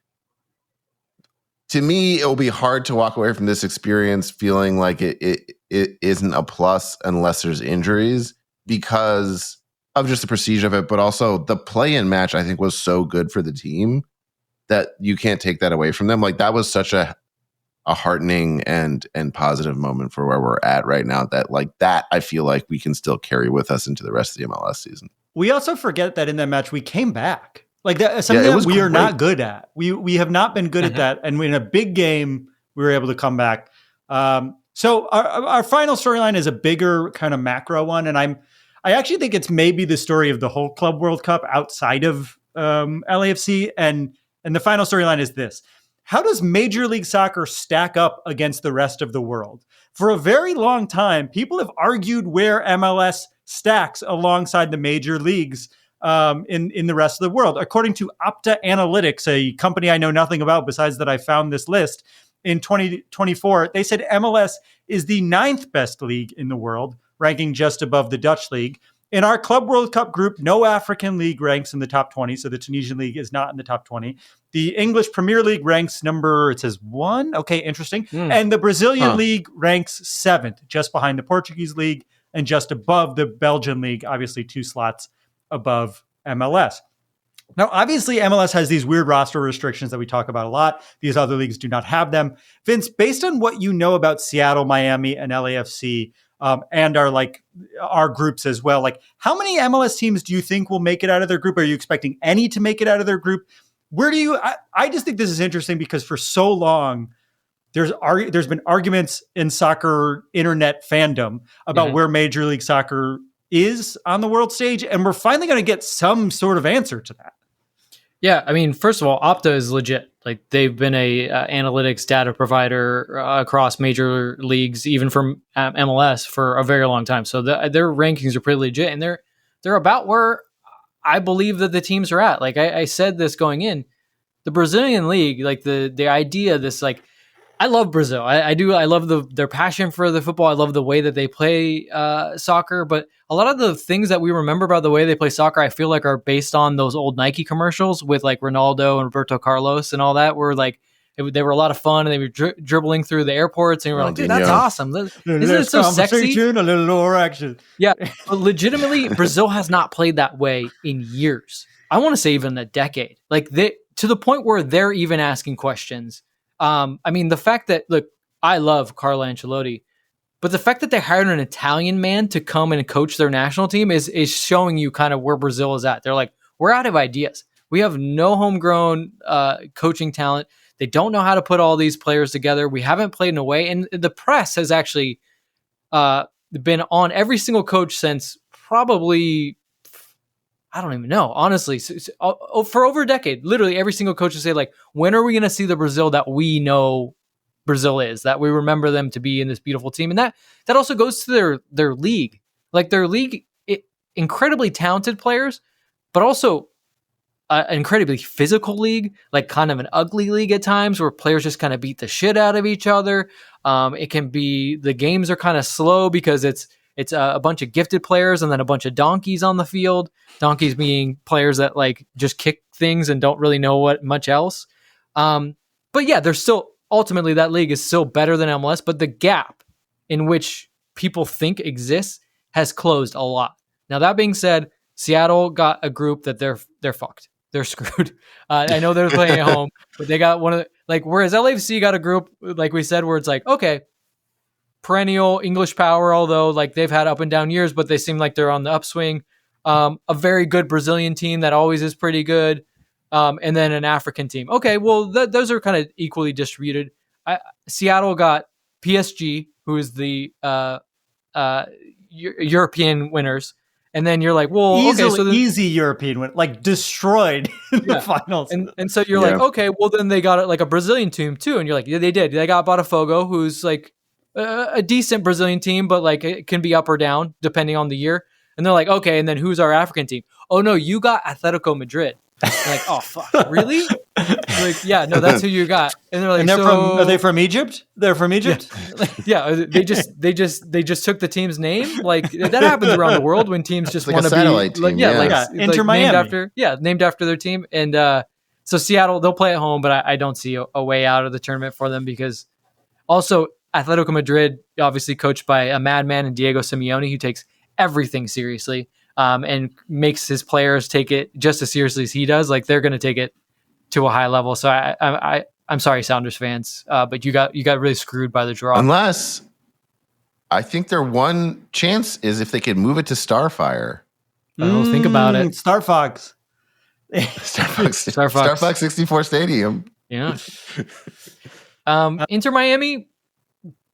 to me, it will be hard to walk away from this experience feeling like it isn't a plus unless there's injuries because of just the prestige of it, but also the play-in match I think was so good for the team that you can't take that away from them. Like that was such a heartening and positive moment for where we're at right now that I feel like we can still carry with us into the rest of the MLS season. We also forget that in that match we came back. Like that something that we are not good at. We have not been good at that. And in a big game, we were able to come back. So our final storyline is a bigger kind of macro one. And I actually think it's maybe the story of the whole Club World Cup outside of LAFC. And the final storyline is this. How does Major League Soccer stack up against the rest of the world? For a very long time, people have argued where MLS stacks alongside the major leagues in the rest of the world. According to Opta Analytics, a company I know nothing about besides that I found this list, in 2024, they said MLS is the 9th best league in the world, ranking just above the Dutch league. In our Club World Cup group, no African league ranks in the top 20, so the Tunisian league is not in the top 20. The English Premier League ranks it says 1. Okay, interesting. And the Brazilian league ranks 7th, just behind the Portuguese league and just above the Belgian league, obviously 2 slots above MLS. Now, obviously, MLS has these weird roster restrictions that we talk about a lot. These other leagues do not have them. Vince, based on what you know about Seattle, Miami, and LAFC, and our groups as well, like how many MLS teams do you think will make it out of their group? Are you expecting any to make it out of their group? I just think this is interesting because for so long, there's been arguments in soccer internet fandom about where Major League Soccer is on the world stage. And we're finally going to get some sort of answer to that. Yeah, I mean, first of all, Opta is legit. Like they've been a analytics data provider across major leagues, even from MLS for a very long time. So their rankings are pretty legit, and they're about where I believe that the teams are at. Like I said this going in, the Brazilian league, like the idea, this like, I love Brazil. I do. I love their passion for the football. I love the way that they play soccer. But a lot of the things that we remember about the way they play soccer, I feel like are based on those old Nike commercials with like Ronaldo and Roberto Carlos and all that. Where like they were a lot of fun and they were dribbling through the airports and we were like, dude, that's awesome. Isn't it so sexy? A little lower action. Yeah, but legitimately, Brazil has not played that way in years. I want to say even a decade. Like to the point where they're even asking questions. I mean, the fact that, look, I love Carlo Ancelotti, but the fact that they hired an Italian man to come and coach their national team is showing you kind of where Brazil is at. They're like, we're out of ideas. We have no homegrown coaching talent. They don't know how to put all these players together. We haven't played in a way. And the press has actually been on every single coach since probably, I don't even know, honestly, for over a decade. Literally every single coach will say, like, when are we going to see the Brazil that we know Brazil is, that we remember them to be in this beautiful team? And that also goes to their league. Like their league, incredibly talented players, but also an incredibly physical league, like kind of an ugly league at times where players just kind of beat the shit out of each other. It can be, the games are kind of slow because it's a bunch of gifted players and then a bunch of donkeys on the field. Donkeys being players that like just kick things and don't really know what much else. But yeah, there's still, ultimately that league is still better than MLS, but the gap in which people think exists has closed a lot. Now that being said, Seattle got a group that they're fucked. They're screwed. I know they're playing at home, but they got one of whereas LAFC got a group, like we said, where it's like, okay, perennial English power, although like they've had up and down years, but they seem like they're on the upswing. A very good Brazilian team that always is pretty good. And then an African team. Okay, well, those are kind of equally distributed. Seattle got PSG, who is the European winners. And then you're like, well, easy European win, like destroyed in the finals. And so you're like, okay, well, then they got like a Brazilian team too. And you're like, yeah, they did. They got Botafogo, who's like a decent Brazilian team, but like it can be up or down depending on the year. And they're like, okay, and then who's our African team? Oh, no, you got Atletico Madrid. They're like, oh, fuck, really? Like, yeah, no, that's who you got. And they're like, are they from Egypt? They're from Egypt? Yeah, they just took the team's name. Like, that happens around the world when teams just want to be team, Inter Miami. named after their team. And so Seattle, they'll play at home, but I don't see a way out of the tournament for them because also Atletico Madrid, obviously coached by a madman and Diego Simeone, who takes everything seriously and makes his players take it just as seriously as he does. Like they're going to take it to a high level. So I'm sorry, Sounders fans, but you got really screwed by the draw. Unless I think their one chance is if they could move it to Starfire. Oh, think about it. Star Fox. Star Fox 64 Stadium. Yeah. Inter Miami,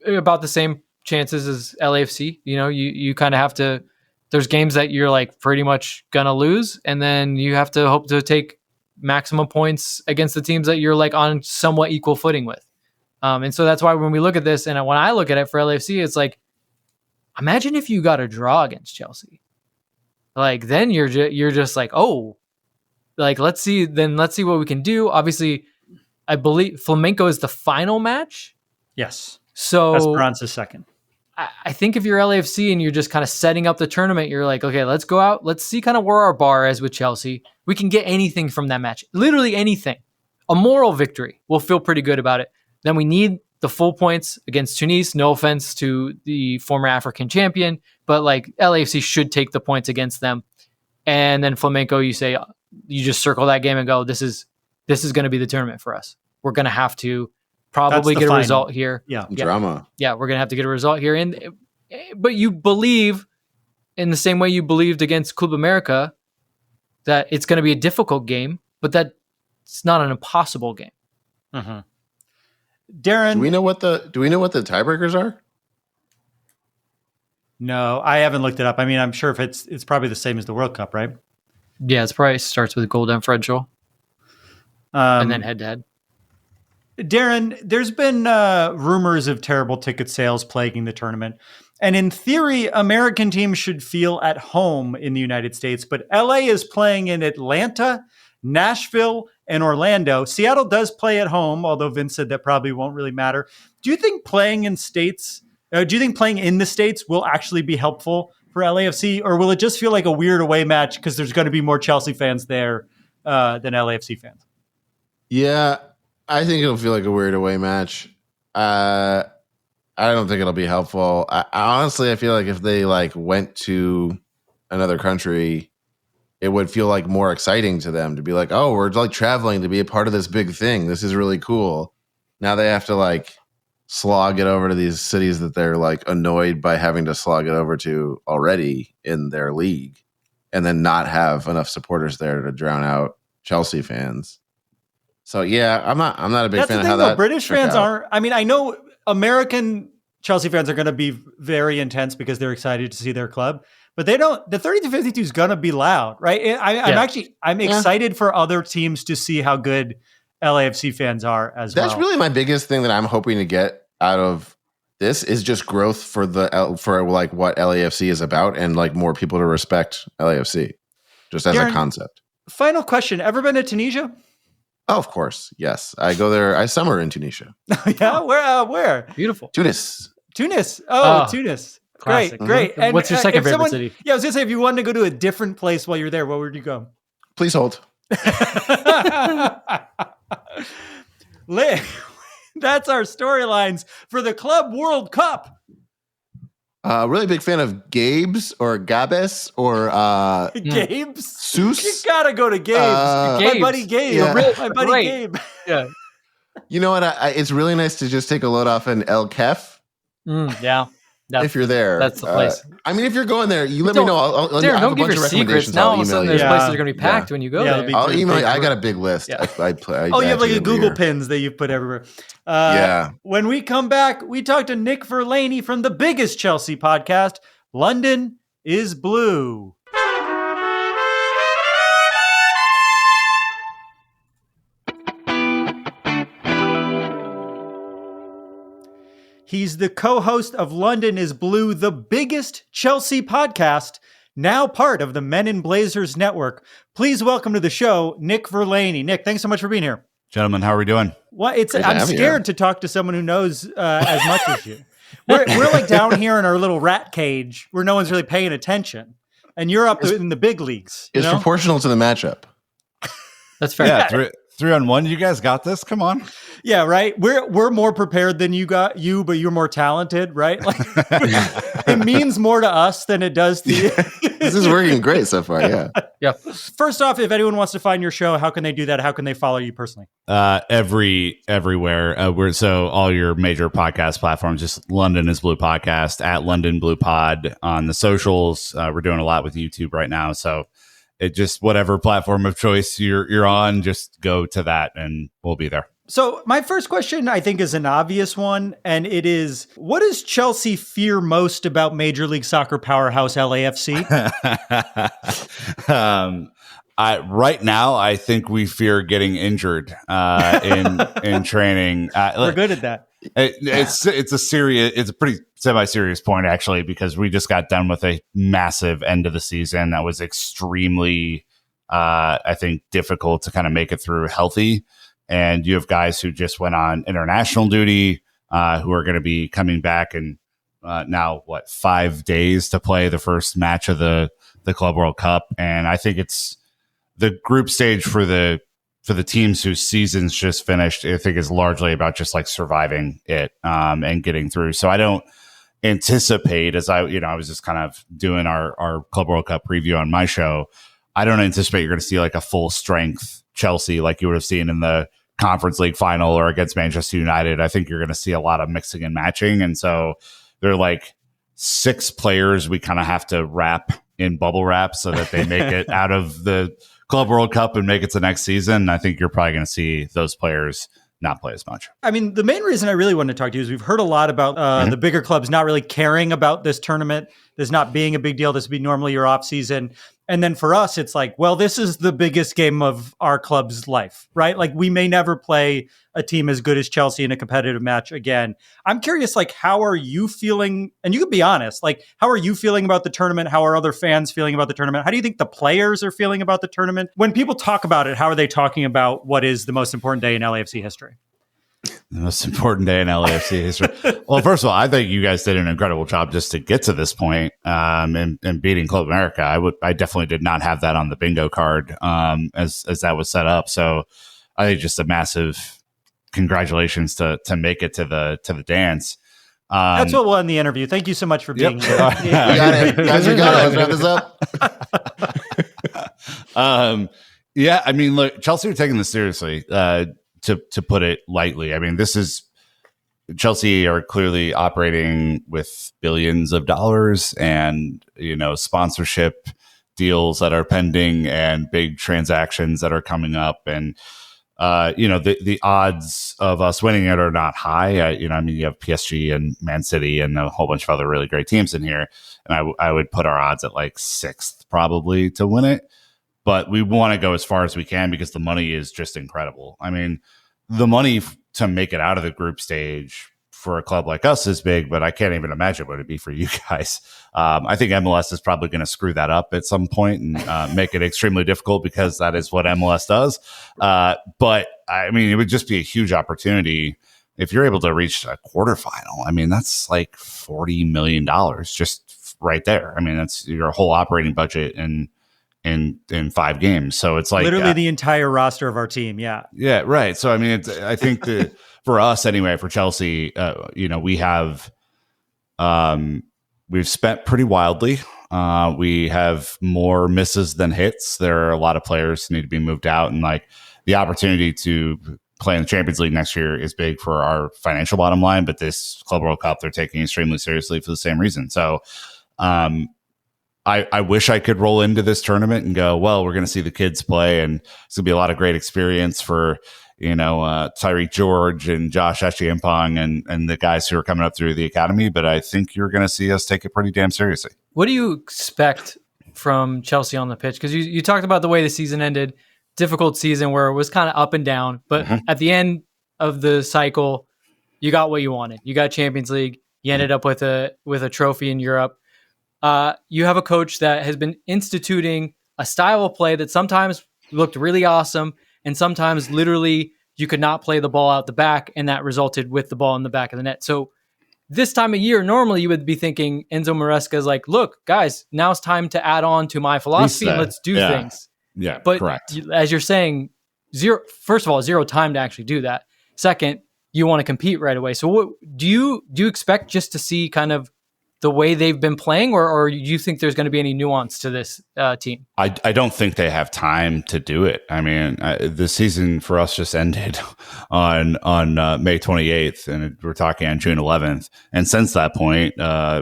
about the same chances as LAFC. You know, you kind of have to, there's games that you're like pretty much gonna lose, and then you have to hope to take maximum points against the teams that you're like on somewhat equal footing with. And so that's why when we look at this, and when I look at it for LAFC, it's like, imagine if you got a draw against Chelsea. Like then you're just like, oh, like let's see what we can do. Obviously, I believe Flamenco is the final match. Yes. So Esperanza's second. I think if you're LAFC and you're just kind of setting up the tournament, you're like, okay, let's go out. Let's see kind of where our bar is with Chelsea. We can get anything from that match. Literally anything. A moral victory. We'll feel pretty good about it. Then we need the full points against Tunis. No offense to the former African champion, but like LAFC should take the points against them. And then Flamenco, you just circle that game and go, this is going to be the tournament for us. We're going to have to probably get a result here. Yeah. Drama. Yeah, we're going to have to get a result here. But you believe, in the same way you believed against Club America, that it's going to be a difficult game, but that it's not an impossible game. Mm-hmm. Darren, do we know what the tiebreakers are? No, I haven't looked it up. I mean, I'm sure if it's probably the same as the World Cup, right? Yeah, it's probably starts with goal differential, and then head to head. Darren, there's been rumors of terrible ticket sales plaguing the tournament. And in theory, American teams should feel at home in the United States. But LA is playing in Atlanta, Nashville, and Orlando. Seattle does play at home, although Vince said that probably won't really matter. Do you think playing in the States will actually be helpful for LAFC? Or will it just feel like a weird away match because there's going to be more Chelsea fans there than LAFC fans? Yeah. I think it'll feel like a weird away match. I don't think it'll be helpful. I honestly feel like if they like went to another country, it would feel like more exciting to them to be like, oh, we're like traveling to be a part of this big thing. This is really cool. Now they have to like slog it over to these cities that they're like annoyed by having to slog it over to already in their league, and then not have enough supporters there to drown out Chelsea fans. So yeah, I'm not a big fan of how that British fans aren't. I mean, I know American Chelsea fans are going to be very intense because they're excited to see their club, but they don't. The 30-52 is going to be loud, right? I'm excited for other teams to see how good LAFC fans are as well. That's really my biggest thing that I'm hoping to get out of this is just growth for like what LAFC is about, and like more people to respect LAFC just as a concept. Final question: ever been to Tunisia? Oh, of course. Yes. I go there. I summer in Tunisia. Yeah. Where? Beautiful. Tunis. Oh, Tunis. Classic. Great. And what's your second favorite city? Yeah, I was going to say, if you wanted to go to a different place while you're there, where would you go? Please hold. That's our storylines for the Club World Cup. Really big fan of Gabe's or Gabes or Gabe's. Seuss. You gotta go to Gabe's. My buddy Gabe. Yeah. My buddy Gabe. Yeah. You know what? It's really nice to just take a load off in El Kef. Yeah. If you're there, that's the place. I mean, if you're going there, you let me know. I'll Darren, don't give your secrets. Now all of a sudden, there's places that are going to be packed when you go there. I'll email you. I got a big list. Yeah. I you have like a Google pins that you've put everywhere. When we come back, we talk to Nick Verlaney from the biggest Chelsea podcast, London is Blue. He's the co-host of London is Blue, the biggest Chelsea podcast, now part of the Men in Blazers network. Please welcome to the show, Nick Verlaney. Nick, thanks so much for being here. Gentlemen, how are we doing? Well, I'm scared to talk to someone who knows as much as you. We're like down here in our little rat cage where no one's really paying attention. And you're up in the big leagues. It's proportional to the matchup. That's fair. Yeah, 3-on-1. You guys got this. Come on. Yeah, right. We're more prepared than but you're more talented, right? Like, it means more to us than it does to you. This is working great so far. Yeah. Yeah. First off, if anyone wants to find your show, how can they do that? How can they follow you personally? Everywhere. So all your major podcast platforms, just London is Blue podcast, at London Blue Pod on the socials. We're doing a lot with YouTube right now, so it just whatever platform of choice you're on, just go to that and we'll be there. So my first question, I think, is an obvious one, and it is, what does Chelsea fear most about Major League Soccer powerhouse LAFC? Right now, I think we fear getting injured in training. We're good at that. It's a pretty semi-serious point, actually, because we just got done with a massive end of the season that was extremely, I think, difficult to kind of make it through healthy. And you have guys who just went on international duty, who are going to be coming back in now 5 days to play the first match of the Club World Cup. And I think it's the group stage for the teams whose seasons just finished. I think is largely about just like surviving it and getting through. So I don't anticipate, as I was just kind of doing our Club World Cup preview on my show, I don't anticipate you're going to see like a full strength Chelsea like you would have seen in the Conference League final or against Manchester United. I think you're going to see a lot of mixing and matching. And so they're like 6 players we kind of have to wrap in bubble wrap so that they make it out of the Club World Cup and make it to next season. I think you're probably going to see those players not play as much. I mean, the main reason I really wanted to talk to you is we've heard a lot about the bigger clubs not really caring about this tournament. This not being a big deal. This would be normally your off season. And then for us, it's like, well, this is the biggest game of our club's life, right? Like we may never play a team as good as Chelsea in a competitive match again. I'm curious, like, how are you feeling? And you can be honest, like, how are you feeling about the tournament? How are other fans feeling about the tournament? How do you think the players are feeling about the tournament? When people talk about it, how are they talking about what is the most important day in LAFC history? The most important day in LAFC history. Well, first of all, I think you guys did an incredible job just to get to this point, and beating Club America. I definitely did not have that on the bingo card as that was set up. So I think just a massive congratulations to make it to the dance. That's what we'll end the interview. Thank you so much for being here. Got it. Guys, we got it. Let's wrap this up. Yeah, I mean, look, Chelsea are taking this seriously. To put it lightly, I mean, Chelsea are clearly operating with billions of dollars and, sponsorship deals that are pending and big transactions that are coming up. And, the odds of us winning it are not high. You have PSG and Man City and a whole bunch of other really great teams in here. And I would put our odds at like 6th probably to win it. But we want to go as far as we can because the money is just incredible. I mean, the money to make it out of the group stage for a club like us is big, but I can't even imagine what it'd be for you guys. I think MLS is probably going to screw that up at some point and make it extremely difficult because that is what MLS does. But I mean, it would just be a huge opportunity if you're able to reach a quarterfinal. I mean, that's like $40 million just right there. I mean, that's your whole operating budget in 5 games. So it's like literally the entire roster of our team. Yeah. Yeah. Right. So, I mean, I think for us anyway, for Chelsea, we have, we've spent pretty wildly. We have more misses than hits. There are a lot of players who need to be moved out, and like the opportunity to play in the Champions League next year is big for our financial bottom line. But this Club World Cup, they're taking extremely seriously for the same reason. So, I wish I could roll into this tournament and go, well, we're going to see the kids play, and it's going to be a lot of great experience for, Tyreek George and Josh Echiampong and the guys who are coming up through the academy. But I think you're going to see us take it pretty damn seriously. What do you expect from Chelsea on the pitch? Because you talked about the way the season ended, difficult season where it was kind of up and down. But at the end of the cycle, you got what you wanted. You got Champions League. You ended up with a trophy in Europe. You have a coach that has been instituting a style of play that sometimes looked really awesome, and sometimes literally you could not play the ball out the back, and that resulted with the ball in the back of the net. So this time of year, normally you would be thinking Enzo Maresca is like, look, guys, now it's time to add on to my philosophy and let's do things. Yeah, but correct. As you're saying, first of all, zero time to actually do that. Second, you want to compete right away. So what do you expect just to see kind of the way they've been playing, or do you think there's going to be any nuance to this team? I don't think they have time to do it. I mean, the season for us just ended on May 28th, and we're talking on June 11th. And since that point,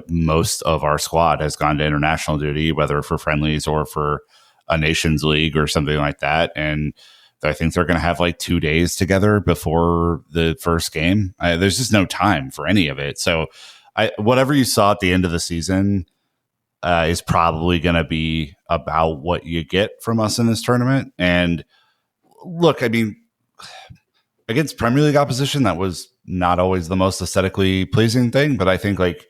most of our squad has gone to international duty, whether for friendlies or for a Nations League or something like that. And I think they're going to have like 2 days together before the first game. There's just no time for any of it. So whatever you saw at the end of the season is probably going to be about what you get from us in this tournament. And look, I mean, against Premier League opposition, that was not always the most aesthetically pleasing thing. But I think like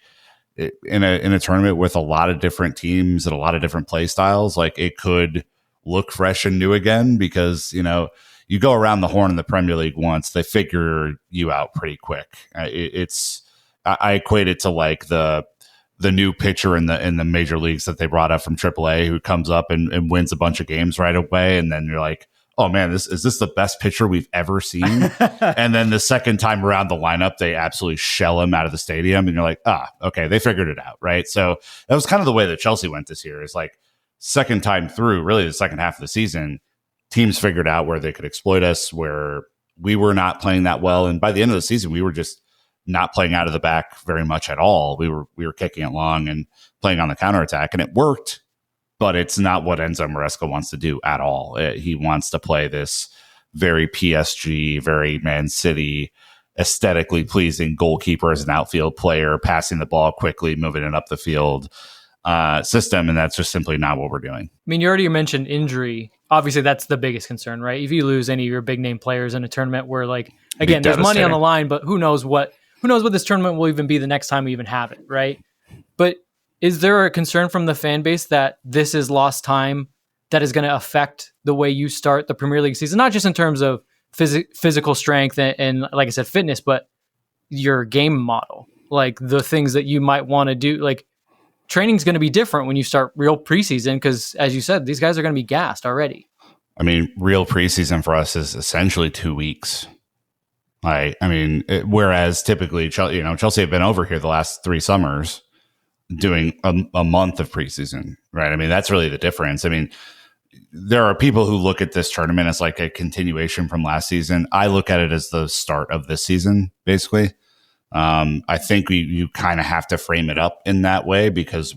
in a tournament with a lot of different teams and a lot of different play styles, like it could look fresh and new again, because, you go around the horn in the Premier League once, they figure you out pretty quick. I equate it to like the new pitcher in the major leagues that they brought up from AAA, who comes up and wins a bunch of games right away. And then you're like, oh man, is this the best pitcher we've ever seen? And then the second time around the lineup, they absolutely shell him out of the stadium. And you're like, okay, they figured it out. Right. So that was kind of the way that Chelsea went this year, is like second time through, really the second half of the season, teams figured out where they could exploit us, where we were not playing that well. And by the end of the season, we were just not playing out of the back very much at all. We were kicking it long and playing on the counterattack, and it worked, but it's not what Enzo Maresca wants to do at all. He wants to play this very PSG, very Man City, aesthetically pleasing goalkeeper as an outfield player, passing the ball quickly, moving it up the field system, and that's just simply not what we're doing. I mean, you already mentioned injury. Obviously, that's the biggest concern, right? If you lose any of your big name players in a tournament where, like, again, there's money on the line, but who knows what this tournament will even be the next time we even have it, right? But is there a concern from the fan base that this is lost time that is going to affect the way you start the Premier League season? Not just in terms of physical strength and, like I said, fitness, but your game model, like the things that you might want to do. Like, training's going to be different when you start real preseason, because, as you said, these guys are going to be gassed already. I mean, real preseason for us is essentially 2 weeks. Whereas typically, Chelsea have been over here the last 3 summers doing a month of preseason, right? I mean, that's really the difference. I mean, there are people who look at this tournament as like a continuation from last season. I look at it as the start of this season, basically. I think you kind of have to frame it up in that way, because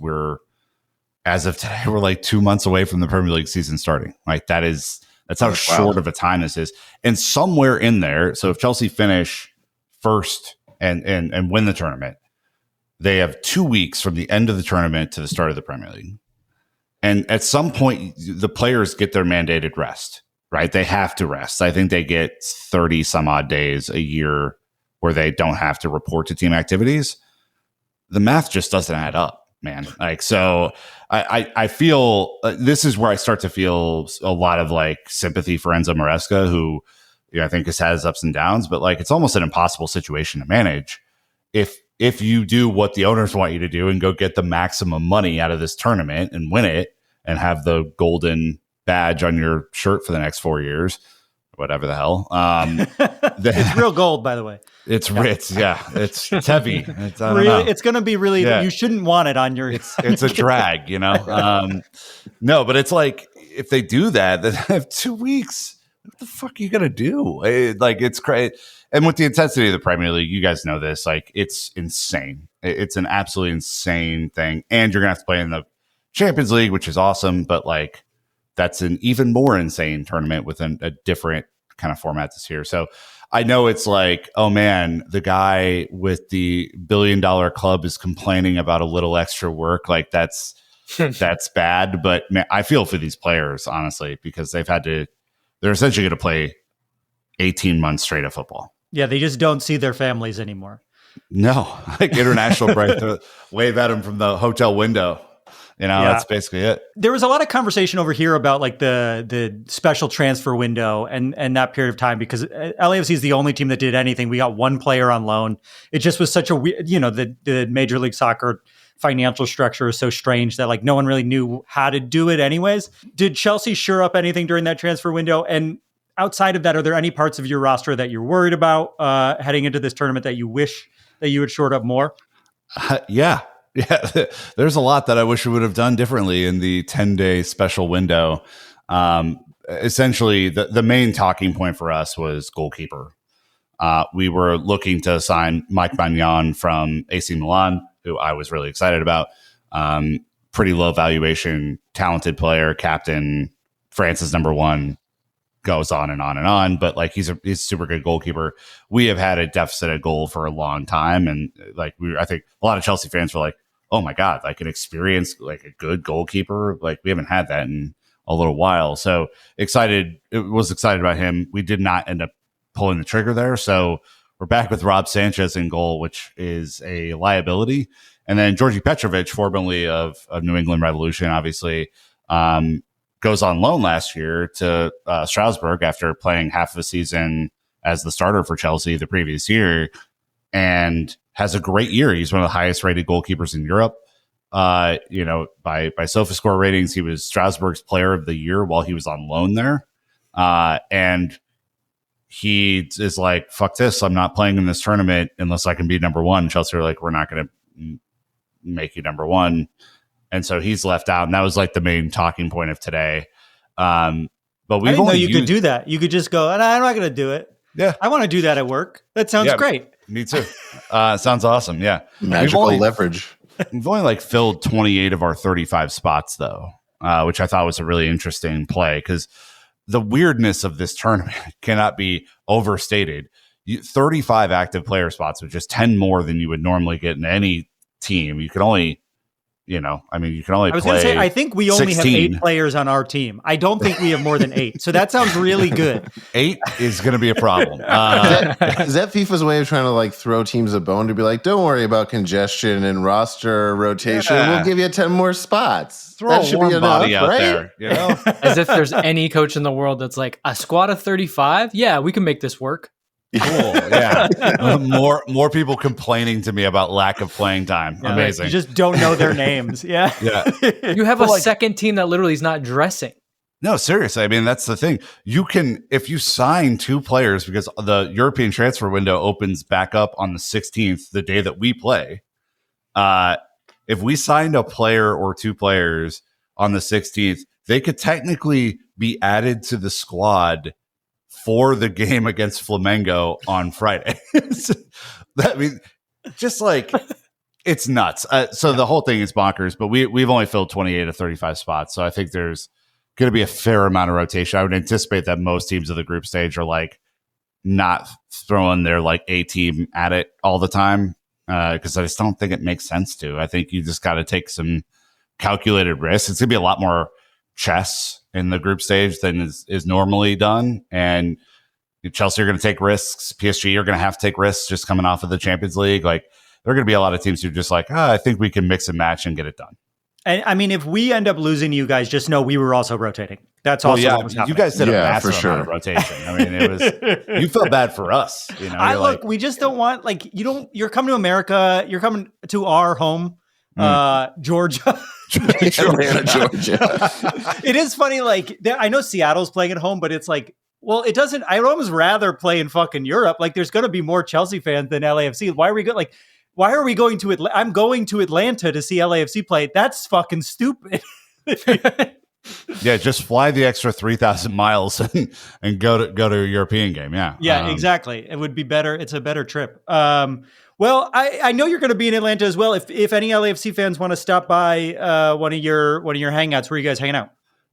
as of today, we're like 2 months away from the Premier League season starting. Like that's how short of a time this is. And somewhere in there, so if Chelsea finish first and win the tournament, they have 2 weeks from the end of the tournament to the start of the Premier League. And at some point, the players get their mandated rest, right? They have to rest. I think they get 30 some odd days a year where they don't have to report to team activities. The math just doesn't add up, man. Like, so I feel this is where I start to feel a lot of like sympathy for Enzo Maresca, who I think has had his ups and downs, but like it's almost an impossible situation to manage if you do what the owners want you to do and go get the maximum money out of this tournament and win it and have the golden badge on your shirt for the next 4 years. whatever the hell. It's real gold, by the way. It's rich. Yeah. It's heavy. It's going to be really, you shouldn't want it on your. It's a drag, No, but it's like, if they do that, then I have 2 weeks. What the fuck are you going to do? It's crazy. And with the intensity of the Premier League, you guys know this, it's insane. It's an absolutely insane thing. And you're going to have to play in the Champions League, which is awesome. But that's an even more insane tournament with a different kind of format this year. So I know it's oh man, the guy with the $1 billion club is complaining about a little extra work. That's bad. But man, I feel for these players, honestly, because they're essentially going to play 18 months straight of football. Yeah, they just don't see their families anymore. No, international break, wave at them from the hotel window. That's basically it. There was a lot of conversation over here about the special transfer window and that period of time, because LAFC is the only team that did anything. We got one player on loan. It just was such a weird, the Major League Soccer financial structure is so strange that no one really knew how to do it anyways. Did Chelsea shore up anything during that transfer window? And outside of that, are there any parts of your roster that you're worried about heading into this tournament that you wish that you had shored up more? Yeah. There's a lot that I wish we would have done differently in the 10-day special window. Essentially, the main talking point for us was goalkeeper. We were looking to sign Mike Maignan from AC Milan, who I was really excited about. Pretty low valuation, talented player, captain, France's number one. Goes on and on and on, but he's a super good goalkeeper. We have had a deficit at goal for a long time, and I think a lot of Chelsea fans were oh my god, an experienced a good goalkeeper. We haven't had that in a little while. So excited about him. We did not end up pulling the trigger there, so we're back with Rob Sanchez in goal, which is a liability, and then Georgi Petrovic, formerly of New England Revolution, obviously. Goes on loan last year to Strasbourg after playing half of a season as the starter for Chelsea the previous year, and has a great year. He's one of the highest rated goalkeepers in Europe. By SofaScore ratings, he was Strasbourg's player of the year while he was on loan there. And he is fuck this, I'm not playing in this tournament unless I can be number one. Chelsea are we're not going to make you number one. And so he's left out, and that was the main talking point of today. But we didn't know you could do that. You could just go, I'm not going to do it. Yeah, I want to do that at work. That sounds great. Me too. Sounds awesome. Yeah, magical leverage. We've only filled 28 of our 35 spots though, which I thought was a really interesting play, because the weirdness of this tournament cannot be overstated. 35 active player spots, which is 10 more than you would normally get in any team. You can only. You can only. I was going to say, I think we only 16. Have 8 players on our team. I don't think we have more than 8. So that sounds really good. 8 is going to be a problem. Is that FIFA's way of trying to throw teams a bone to be don't worry about congestion and roster rotation. Yeah. We'll give you 10 more spots. Throw that should be enough, body out there. As if there's any coach in the world that's a squad of 35. Yeah, we can make this work. Cool. Yeah. More people complaining to me about lack of playing time. Yeah, amazing. You just don't know their names. Yeah. You have a second team that literally is not dressing. No, seriously. That's the thing. You can, if you sign 2 players, because the European transfer window opens back up on the 16th, the day that we play. If we signed a player or 2 players on the 16th, they could technically be added to the squad for the game against Flamengo on Friday. It's nuts. So the whole thing is bonkers, but we've only filled 28 of 35 spots. So I think there's going to be a fair amount of rotation. I would anticipate that most teams of the group stage are not throwing their A team at it all the time. Because I just don't think it makes sense to. I think you just got to take some calculated risks. It's going to be a lot more chess in the group stage than is normally done. And Chelsea are going to take risks. PSG are going to have to take risks just coming off of the Champions League. There are going to be a lot of teams who are just I think we can mix and match and get it done. And if we end up losing you guys, just know we were also rotating. That's also what was happening. You guys did a massive amount of rotation. It was, you felt bad for us. We just don't want, you're coming to America, you're coming to our home, Georgia. Georgia. It is funny. I know Seattle's playing at home, but it's Well, it doesn't. I'd almost rather play in fucking Europe. Like, there's going to be more Chelsea fans than LAFC. Why are we why are we going to I'm going to Atlanta to see LAFC play. That's fucking stupid. Yeah, just fly the extra 3,000 miles and go to a European game. Yeah. Yeah, exactly. It would be better. It's a better trip. Well, I know you're going to be in Atlanta as well. If any LAFC fans want to stop by one of your hangouts, where are you guys hanging out?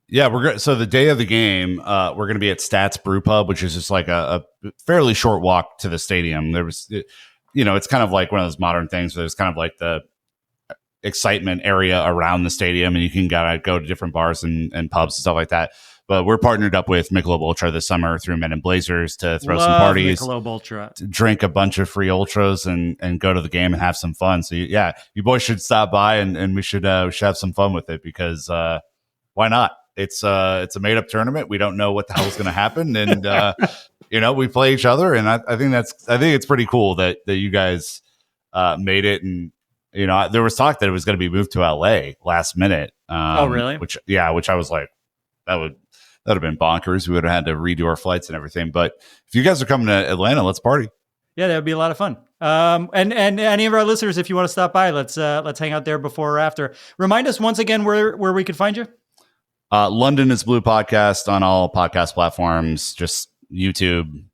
Yeah, so the day of the game, we're going to be at Stats Brew Pub, which is just like a fairly short walk to the stadium. There was, it's kind of like one of those modern things where there's kind of like the excitement area around the stadium, and you can go to different bars and pubs and stuff like that. But we're partnered up with Michelob Ultra this summer through Men in Blazers to throw some parties, Michelob Ultra, to drink a bunch of free ultras and go to the game and have some fun. So you boys should stop by and we should have some fun with it, because why not? It's a made up tournament. We don't know what the hell is going to happen, and we play each other, and I think it's pretty cool that you guys made it. And there was talk that it was going to be moved to LA last minute. Oh, really? Which I was like, that would have been bonkers. We would have had to redo our flights and everything. But if you guys are coming to Atlanta, let's party. Yeah, that would be a lot of fun. And any of our listeners, if you want to stop by, let's hang out there before or after. Remind us once again where we could find you. London is Blue podcast on all podcast platforms. Just YouTube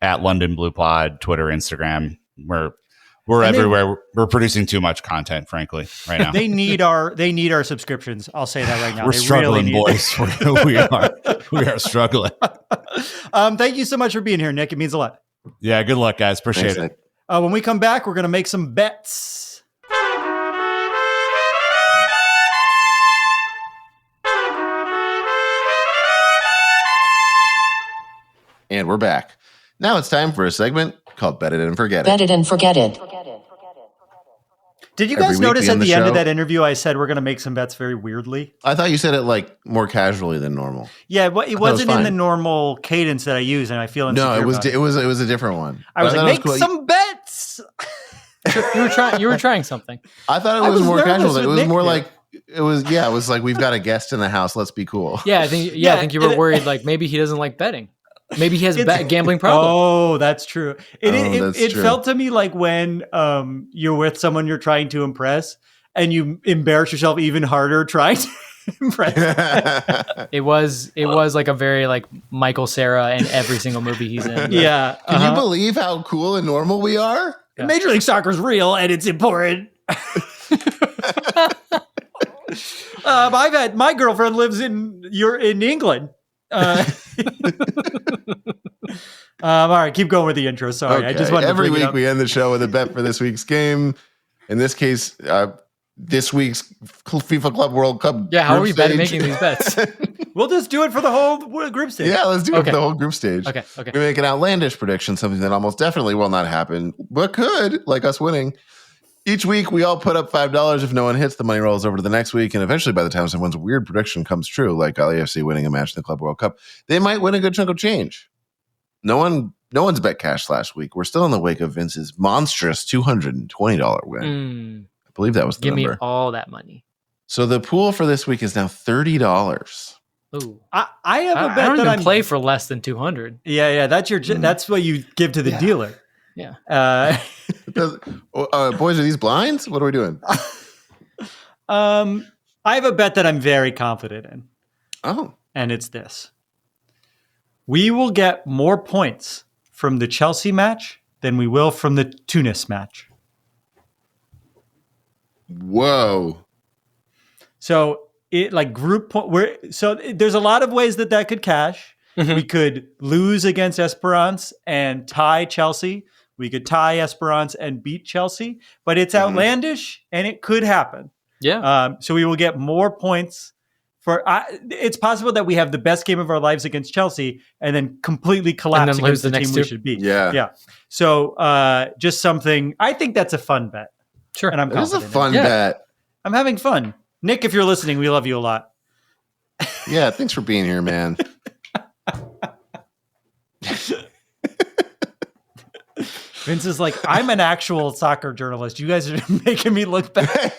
at London Blue Pod, Twitter, Instagram. We're everywhere. We're producing too much content, frankly, right now. They need our subscriptions. I'll say that right now. We're struggling, boys. We are struggling. Thank you so much for being here, Nick. It means a lot. Yeah, good luck, guys. Appreciate it. When we come back, we're going to make some bets. And we're back. Now it's time for a segment called Bet It and Forget It. Bet It and Forget It. Did you guys notice at the end of that interview I said we're going to make some bets very weirdly? I thought you said it like more casually than normal. Yeah, it wasn't in the normal cadence that I use, and I feel insecure. No, it was a different one. I was like, make some bets. You were trying something. I thought it was more casual. It was more like it was like, we've got a guest in the house. Let's be cool. Yeah, I think you were worried like maybe he doesn't like betting. Maybe he has a gambling problem. Oh, that's true. It felt to me like when you're with someone you're trying to impress and you embarrass yourself even harder trying to impress. It was like a very like Michael Cera in every single movie he's in. Yeah. Can you believe how cool and normal we are? Yeah. Major League Soccer's real and it's important. My girlfriend lives in England. All right, keep going with the intro. Sorry, okay. I just wanted every week we end the show with a bet for this week's game. In this case, this week's FIFA Club World Cup. Yeah, how are we making these bets? We'll just do it for the whole group stage. Yeah, let's do it for the whole group stage. Okay. We make an outlandish prediction, something that almost definitely will not happen, but could, like us winning. Each week, we all put up $5. If no one hits, the money rolls over to the next week. And eventually, by the time someone's weird prediction comes true, like LAFC winning a match in the Club World Cup, they might win a good chunk of change. No one's bet cash last week. We're still in the wake of Vince's monstrous $220 win. I believe that was the number. Give me all that money. So the pool for this week is now $30. Ooh, I have a bet I don't that even play for less than 200. Yeah, that's what you give to the dealer. Yeah. Boys, are these blinds? What are we doing? I have a bet that I'm very confident in. Oh. And it's this. We will get more points from the Chelsea match than we will from the Tunis match. Whoa. So it like group point. So there's a lot of ways that could cash. Mm-hmm. We could lose against Esperance and tie Chelsea. We could tie Esperance and beat Chelsea, but it's outlandish and it could happen. Yeah. So we will get more points for. It's possible that we have the best game of our lives against Chelsea and then completely collapse against the team we should beat. Yeah. So just something. I think that's a fun bet. Sure, and I'm confident. It is a fun bet. I'm having fun. Nick, if you're listening, we love you a lot. Yeah, thanks for being here, man. Vince is like, I'm an actual soccer journalist. You guys are making me look bad.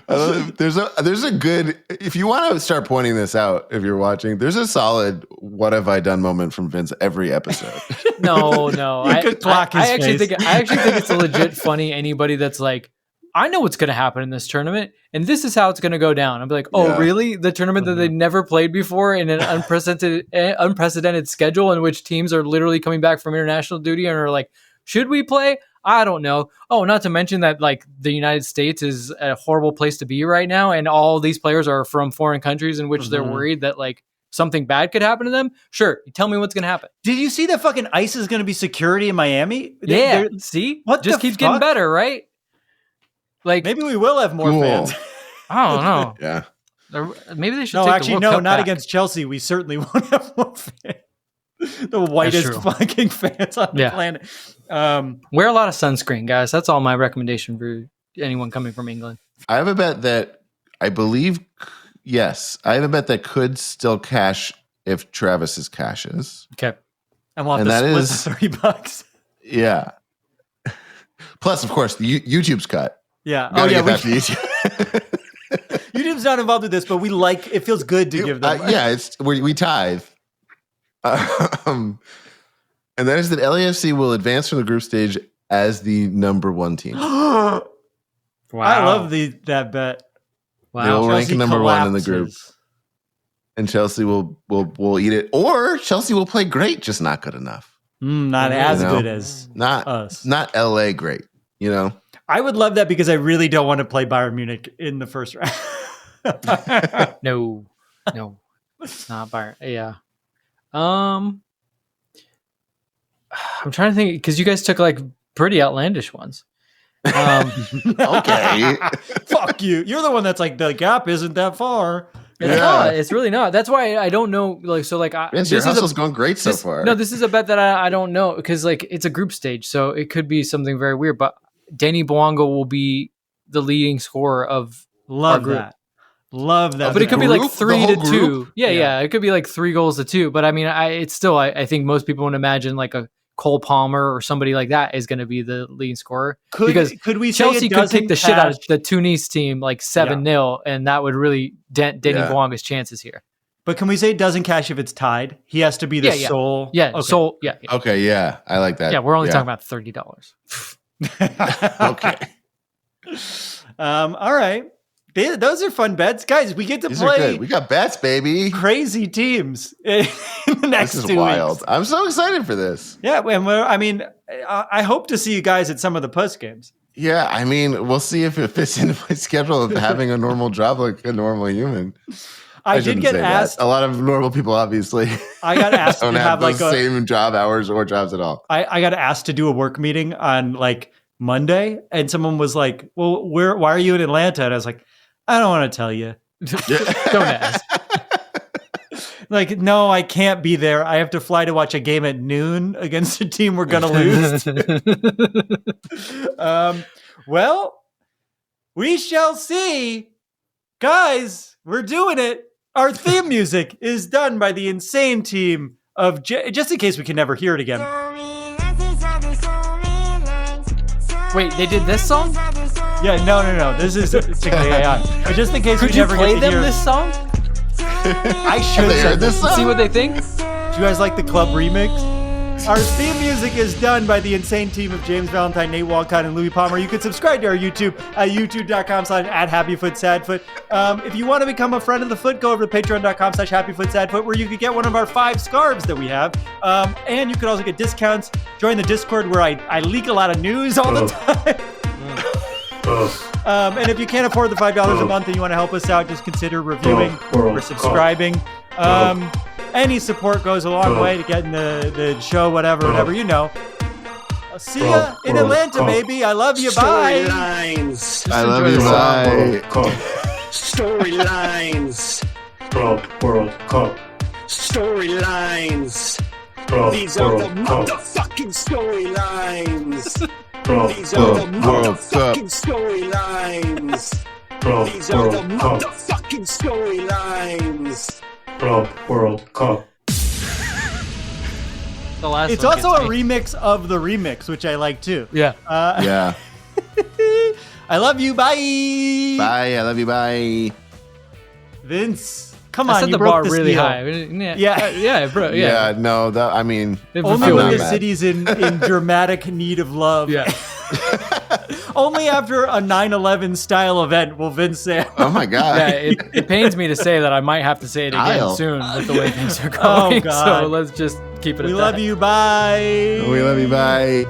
There's a good, if you want to start pointing this out, if you're watching, there's a solid "what have I done" moment from Vince every episode. No. I actually think it's a legit funny anybody that's like, I know what's going to happen in this tournament, and this is how it's going to go down. I'm like, oh, really? The tournament that they never played before in an unprecedented schedule in which teams are literally coming back from international duty and are like, should we play? I don't know. Oh, not to mention that like the United States is a horrible place to be right now, and all these players are from foreign countries in which they're worried that like something bad could happen to them. Sure, tell me what's going to happen. Did you see that fucking ICE is going to be security in Miami? Yeah, see? What just keeps getting better, right? Like maybe we will have more fans. I don't know. Yeah. Maybe they should take the World Cup not back. Against Chelsea. We certainly won't have more fans. The whitest fucking fans on the planet. Wear a lot of sunscreen, guys. That's all my recommendation for anyone coming from England. I have a bet that I believe, yes, I have a bet that could still cash if Travis's cashes. Okay. And we'll have to split the $30. Yeah. Plus, of course, the YouTube's cut. Yeah. YouTube's not involved with this, but we like, it feels good to give them. We tithe. And that is that LAFC will advance from the group stage as the number 1 team. Wow. I love that bet. Wow. They will rank number 1 in the group. And Chelsea will eat it. Or Chelsea will play great, just not good enough. Not as good as us. Not LA great, you know? I would love that because I really don't want to play Bayern Munich in the first round. No, it's not Bayern. Yeah. I'm trying to think because you guys took like pretty outlandish ones. Okay. Fuck you. You're the one that's like, the gap isn't that far. It's not. It's really not. That's why I don't know. Like, so like, Vince, your hustle's going great so far. No, this is a bet that I don't know because like it's a group stage, so it could be something very weird. But Danny Bouanga will be the leading scorer of our group. Love that. But it could be like 3-2. Yeah. It could be like 3 goals to 2. But I mean, I think most people would imagine like a Cole Palmer or somebody like that is going to be the leading scorer. Could we say Chelsea could take the shit out of the Tunis team like 7-0, and that would really dent Danny Bouanga's chances here. But can we say it doesn't cash if it's tied? He has to be the sole. Yeah, okay. Sole. Yeah. Okay, yeah, I like that. Yeah, we're only talking about $30. Okay. All right. Those are fun bets, guys. We get to play. We got bets, baby. Crazy teams in the next 2 weeks. This is wild. I'm so excited for this. Yeah, and I hope to see you guys at some of the post games. Yeah, I mean, we'll see if it fits into my schedule of having a normal job like a normal human. I did get asked. A lot of normal people, obviously. I got asked don't to have those same job hours or jobs at all. I got asked to do a work meeting on like Monday, and someone was like, "Well, why are you in Atlanta?" And I was like, I don't want to tell you. Don't ask. Like, no, I can't be there. I have to fly to watch a game at noon against a team we're going to lose. Well, we shall see. Guys, we're doing it. Our theme music is done by the insane team of just in case we can never hear it again. Wait, they did this song? Yeah, no. This is AI. But just in case we never play get to them hear this song? I should heard this song. See what they think? Do you guys like the club remix? Our theme music is done by the insane team of James Valentine, Nate Walcott, and Louis Palmer. You can subscribe to our YouTube at youtube.com/@happyfootsadfoot. If you want to become a friend of the foot, go over to patreon.com/happyfootsadfoot, where you could get one of our 5 scarves that we have. And you could also get discounts. Join the Discord where I leak a lot of news all the time. And if you can't afford the $5 a month and you want to help us out, just consider reviewing or subscribing. Any support goes a long way to getting the show, whatever you know. I'll see ya in Atlanta, baby. I love you. Bye. Storylines. I love you. Bye. Storylines. Club World Cup. Storylines. These Club are the World Cup. motherfucking storylines. Club These are the World Cup. motherfucking storylines. Club These are the World Cup. motherfucking storylines. Club World Cup. The last It's one also a gets me. remix of the remix, which I like too. Yeah. Yeah. I love you. Bye. Bye. I love you. Bye. Vince, come I on. set You the broke bar the really seal. high. Yeah. Bro. Yeah. No, that, I mean, Only I'm when not the mad. city's in dramatic need of love. Yeah. Only after a 9/11 style event will Vince say, Oh my God. Yeah, it pains me to say that I might have to say it again Kyle. soon with the way things are going. Oh, God. So let's just keep it we at love that. you. Bye. We love you. Bye.